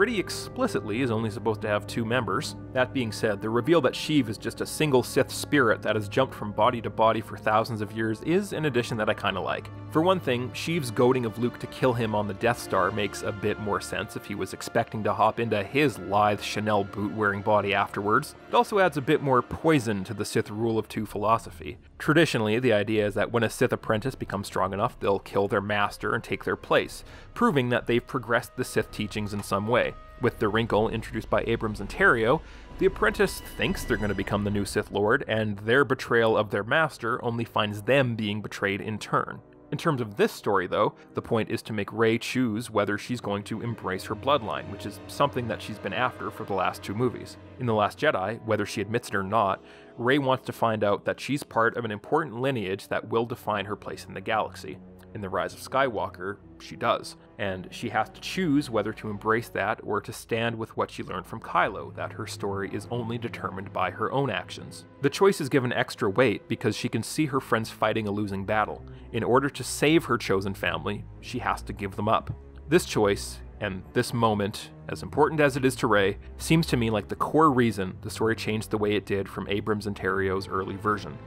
pretty explicitly is only supposed to have 2 members. That being said, the reveal that Sheev is just a single Sith spirit that has jumped from body to body for thousands of years is an addition that I kinda like. For one thing, Sheev's goading of Luke to kill him on the Death Star makes a bit more sense if he was expecting to hop into his lithe Chanel boot-wearing body afterwards. It also adds a bit more poison to the Sith rule of 2 philosophy. Traditionally, the idea is that when a Sith apprentice becomes strong enough, they'll kill their master and take their place, proving that they've progressed the Sith teachings in some way. With the wrinkle introduced by Abrams and Terrio, the apprentice thinks they're going to become the new Sith Lord, and their betrayal of their master only finds them being betrayed in turn. In terms of this story, though, the point is to make Rey choose whether she's going to embrace her bloodline, which is something that she's been after for the last 2 movies. In The Last Jedi, whether she admits it or not, Rey wants to find out that she's part of an important lineage that will define her place in the galaxy. In The Rise of Skywalker, she does, and she has to choose whether to embrace that or to stand with what she learned from Kylo, that her story is only determined by her own actions. The choice is given extra weight because she can see her friends fighting a losing battle. In order to save her chosen family, she has to give them up. This choice, and this moment, as important as it is to Rey, seems to me like the core reason the story changed the way it did from Abrams and Terrio's early version.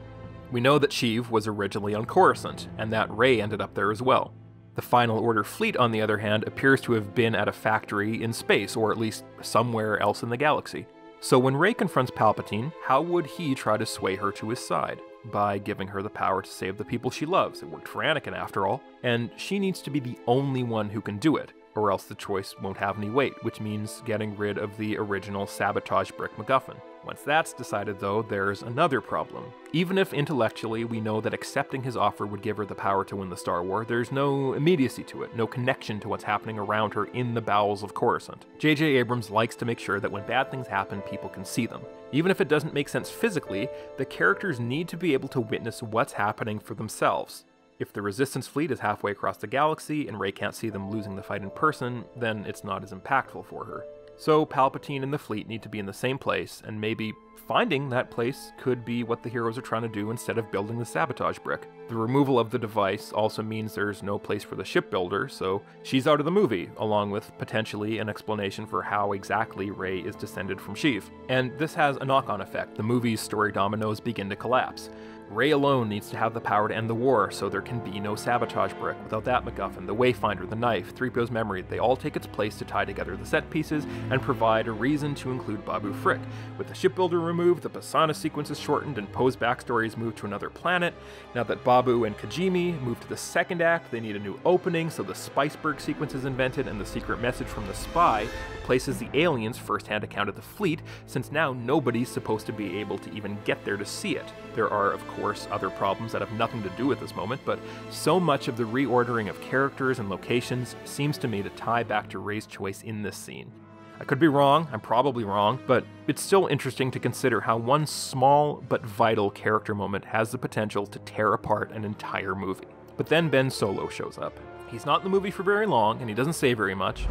We know that Sheev was originally on Coruscant, and that Rey ended up there as well. The Final Order fleet, on the other hand, appears to have been at a factory in space, or at least somewhere else in the galaxy. So when Rey confronts Palpatine, how would he try to sway her to his side? By giving her the power to save the people she loves. It worked for Anakin, after all, and she needs to be the only one who can do it, or else the choice won't have any weight, which means getting rid of the original sabotage brick MacGuffin. Once that's decided, though, there's another problem. Even if intellectually we know that accepting his offer would give her the power to win the Star War, there's no immediacy to it, no connection to what's happening around her in the bowels of Coruscant. J.J. Abrams likes to make sure that when bad things happen, people can see them. Even if it doesn't make sense physically, the characters need to be able to witness what's happening for themselves. If the Resistance fleet is halfway across the galaxy and Rey can't see them losing the fight in person, then it's not as impactful for her. So Palpatine and the fleet need to be in the same place, and maybe finding that place could be what the heroes are trying to do instead of building the sabotage brick. The removal of the device also means there's no place for the shipbuilder, so she's out of the movie, along with potentially an explanation for how exactly Rey is descended from Sheev. And this has a knock-on effect. The movie's story dominoes begin to collapse. Rey alone needs to have the power to end the war, so there can be no sabotage brick. Without that MacGuffin, the Wayfinder, the knife, 3PO's memory, they all take its place to tie together the set pieces and provide a reason to include Babu Frick. With the shipbuilder removed, the Basana sequence is shortened, and Poe's backstory is moved to another planet. Now that Babu and Kijimi move to the second act, they need a new opening, so the Spiceberg sequence is invented, and the secret message from the spy places the aliens' first-hand account of the fleet, since now nobody's supposed to be able to even get there to see it. There are, of course, other problems that have nothing to do with this moment, but so much of the reordering of characters and locations seems to me to tie back to Rey's choice in this scene. I could be wrong, I'm probably wrong, but it's still interesting to consider how one small but vital character moment has the potential to tear apart an entire movie. But then Ben Solo shows up. He's not in the movie for very long, and he doesn't say very much,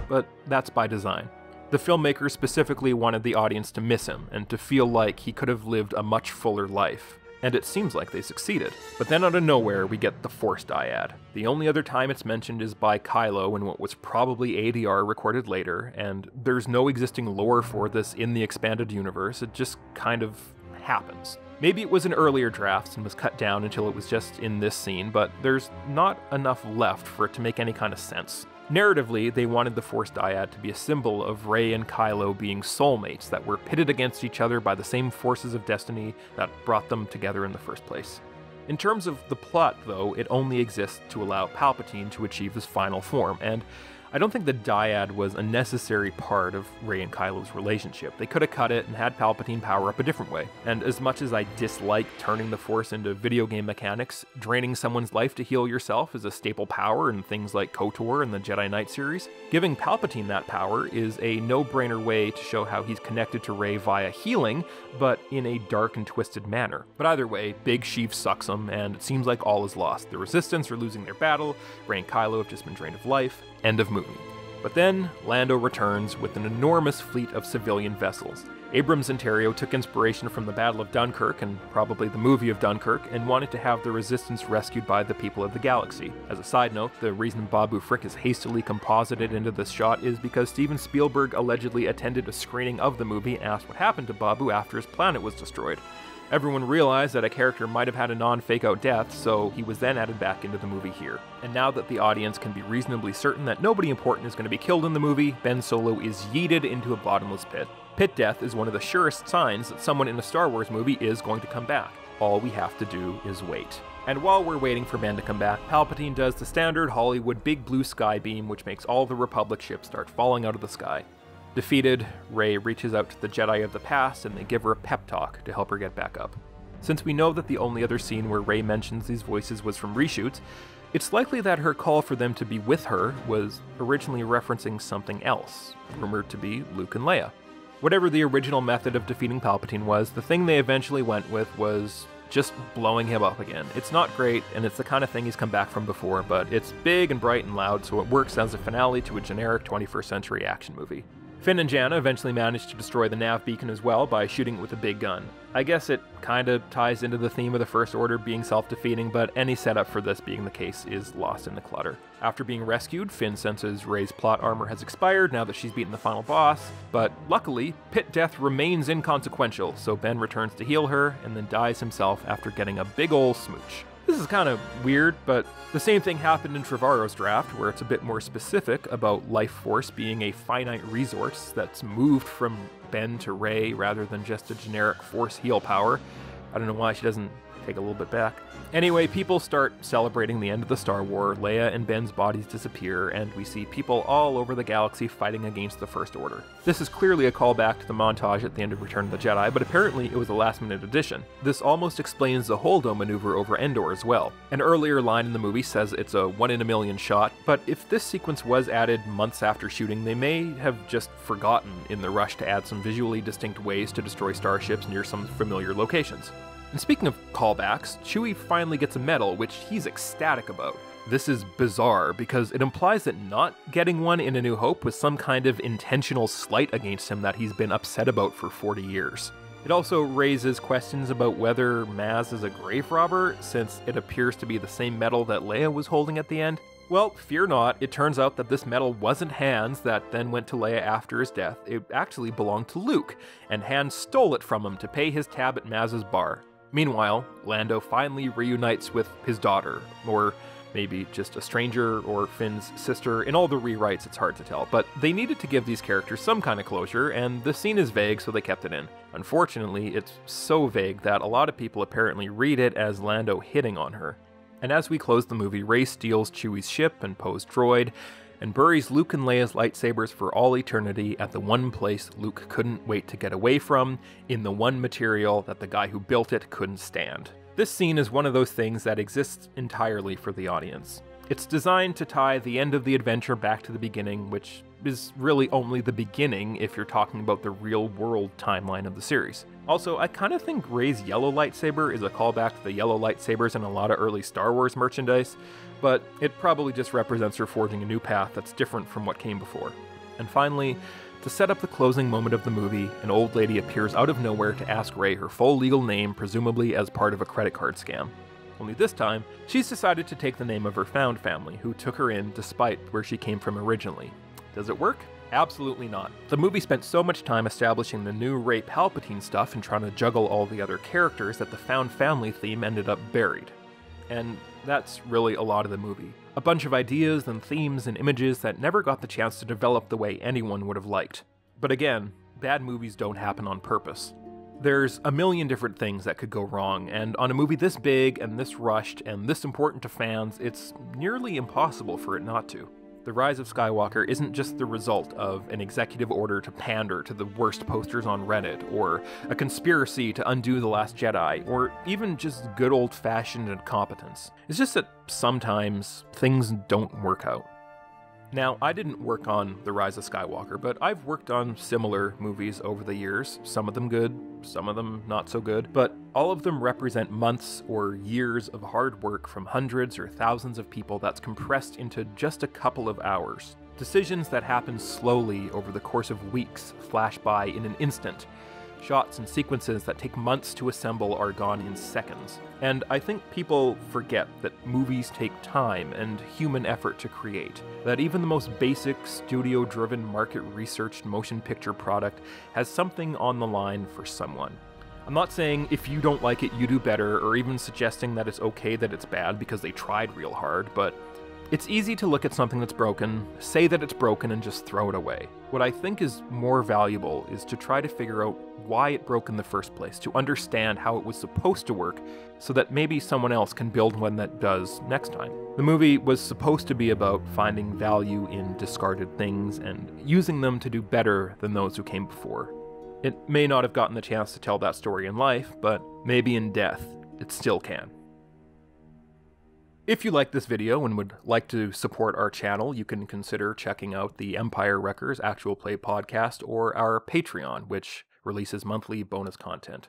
but that's by design. The filmmaker specifically wanted the audience to miss him, and to feel like he could have lived a much fuller life. And it seems like they succeeded. But then out of nowhere, we get the Force dyad. The only other time it's mentioned is by Kylo in what was probably ADR recorded later, and there's no existing lore for this in the expanded universe, it just kind of happens. Maybe it was in earlier drafts and was cut down until it was just in this scene, but there's not enough left for it to make any kind of sense. Narratively, they wanted the Force dyad to be a symbol of Rey and Kylo being soulmates that were pitted against each other by the same forces of destiny that brought them together in the first place. In terms of the plot, though, it only exists to allow Palpatine to achieve his final form, and I don't think the dyad was a necessary part of Rey and Kylo's relationship. They could have cut it and had Palpatine power up a different way. And as much as I dislike turning the Force into video game mechanics, draining someone's life to heal yourself is a staple power in things like KOTOR and the Jedi Knight series. Giving Palpatine that power is a no-brainer way to show how he's connected to Rey via healing, but in a dark and twisted manner. But either way, Big Sheev sucks him, and it seems like all is lost. The Resistance are losing their battle, Rey and Kylo have just been drained of life. End of movie. But then, Lando returns with an enormous fleet of civilian vessels. Abrams and Terrio took inspiration from the Battle of Dunkirk, and probably the movie of Dunkirk, and wanted to have the Resistance rescued by the people of the galaxy. As a side note, the reason Babu Frick is hastily composited into this shot is because Steven Spielberg allegedly attended a screening of the movie and asked what happened to Babu after his planet was destroyed. Everyone realized that a character might have had a non-fake-out death, so he was then added back into the movie here. And now that the audience can be reasonably certain that nobody important is going to be killed in the movie, Ben Solo is yeeted into a bottomless pit. Pit death is one of the surest signs that someone in a Star Wars movie is going to come back. All we have to do is wait. And while we're waiting for Ben to come back, Palpatine does the standard Hollywood big blue sky beam, which makes all the Republic ships start falling out of the sky. Defeated, Rey reaches out to the Jedi of the past and they give her a pep talk to help her get back up. Since we know that the only other scene where Rey mentions these voices was from reshoots, it's likely that her call for them to be with her was originally referencing something else, rumored to be Luke and Leia. Whatever the original method of defeating Palpatine was, the thing they eventually went with was just blowing him up again. It's not great, and it's the kind of thing he's come back from before, but it's big and bright and loud, so it works as a finale to a generic 21st century action movie. Finn and Janna eventually manage to destroy the nav beacon as well by shooting it with a big gun. I guess it kinda ties into the theme of the First Order being self-defeating, but any setup for this being the case is lost in the clutter. After being rescued, Finn senses Rey's plot armor has expired now that she's beaten the final boss, but luckily, pit death remains inconsequential, so Ben returns to heal her and then dies himself after getting a big ol' smooch. This is kind of weird, but the same thing happened in Trevorrow's draft, where it's a bit more specific about life force being a finite resource that's moved from Ben to Rey rather than just a generic force heal power. I don't know why she doesn't take a little bit back. Anyway, people start celebrating the end of the Star War, Leia and Ben's bodies disappear, and we see people all over the galaxy fighting against the First Order. This is clearly a callback to the montage at the end of Return of the Jedi, but apparently it was a last-minute addition. This almost explains the Holdo maneuver over Endor as well. An earlier line in the movie says it's a 1 in a million shot, but if this sequence was added months after shooting, they may have just forgotten in the rush to add some visually distinct ways to destroy starships near some familiar locations. And speaking of callbacks, Chewie finally gets a medal, which he's ecstatic about. This is bizarre because it implies that not getting one in A New Hope was some kind of intentional slight against him that he's been upset about for 40 years. It also raises questions about whether Maz is a grave robber, since it appears to be the same medal that Leia was holding at the end. Well, fear not, it turns out that this medal wasn't Han's that then went to Leia after his death. It actually belonged to Luke, and Han stole it from him to pay his tab at Maz's bar. Meanwhile, Lando finally reunites with his daughter, or maybe just a stranger, or Finn's sister. In all the rewrites, it's hard to tell, but they needed to give these characters some kind of closure, and the scene is vague, so they kept it in. Unfortunately, it's so vague that a lot of people apparently read it as Lando hitting on her. And as we close the movie, Rey steals Chewie's ship and Poe's droid, and buries Luke and Leia's lightsabers for all eternity at the one place Luke couldn't wait to get away from, in the one material that the guy who built it couldn't stand. This scene is one of those things that exists entirely for the audience. It's designed to tie the end of the adventure back to the beginning, which is really only the beginning if you're talking about the real-world timeline of the series. Also, I kind of think Rey's yellow lightsaber is a callback to the yellow lightsabers in a lot of early Star Wars merchandise, but it probably just represents her forging a new path that's different from what came before. And finally, to set up the closing moment of the movie, an old lady appears out of nowhere to ask Rey her full legal name, presumably as part of a credit card scam. Only this time, she's decided to take the name of her found family, who took her in despite where she came from originally. Does it work? Absolutely not. The movie spent so much time establishing the new Rey Palpatine stuff and trying to juggle all the other characters that the found family theme ended up buried. And that's really a lot of the movie. A bunch of ideas and themes and images that never got the chance to develop the way anyone would have liked. But again, bad movies don't happen on purpose. There's a million different things that could go wrong, and on a movie this big and this rushed and this important to fans, it's nearly impossible for it not to. The Rise of Skywalker isn't just the result of an executive order to pander to the worst posters on Reddit, or a conspiracy to undo The Last Jedi, or even just good old-fashioned incompetence. It's just that sometimes things don't work out. Now, I didn't work on The Rise of Skywalker, but I've worked on similar movies over the years, some of them good, some of them not so good, but all of them represent months or years of hard work from hundreds or thousands of people that's compressed into just a couple of hours. Decisions that happen slowly over the course of weeks flash by in an instant. Shots and sequences that take months to assemble are gone in seconds. And I think people forget that movies take time and human effort to create. That even the most basic, studio-driven, market-researched motion picture product has something on the line for someone. I'm not saying if you don't like it, you do better, or even suggesting that it's okay that it's bad because they tried real hard, but it's easy to look at something that's broken, say that it's broken, and just throw it away. What I think is more valuable is to try to figure out why it broke in the first place, to understand how it was supposed to work, so that maybe someone else can build one that does next time. The movie was supposed to be about finding value in discarded things and using them to do better than those who came before. It may not have gotten the chance to tell that story in life, but maybe in death, it still can. If you like this video and would like to support our channel, you can consider checking out the Empire Wreckers Actual Play podcast or our Patreon, which releases monthly bonus content.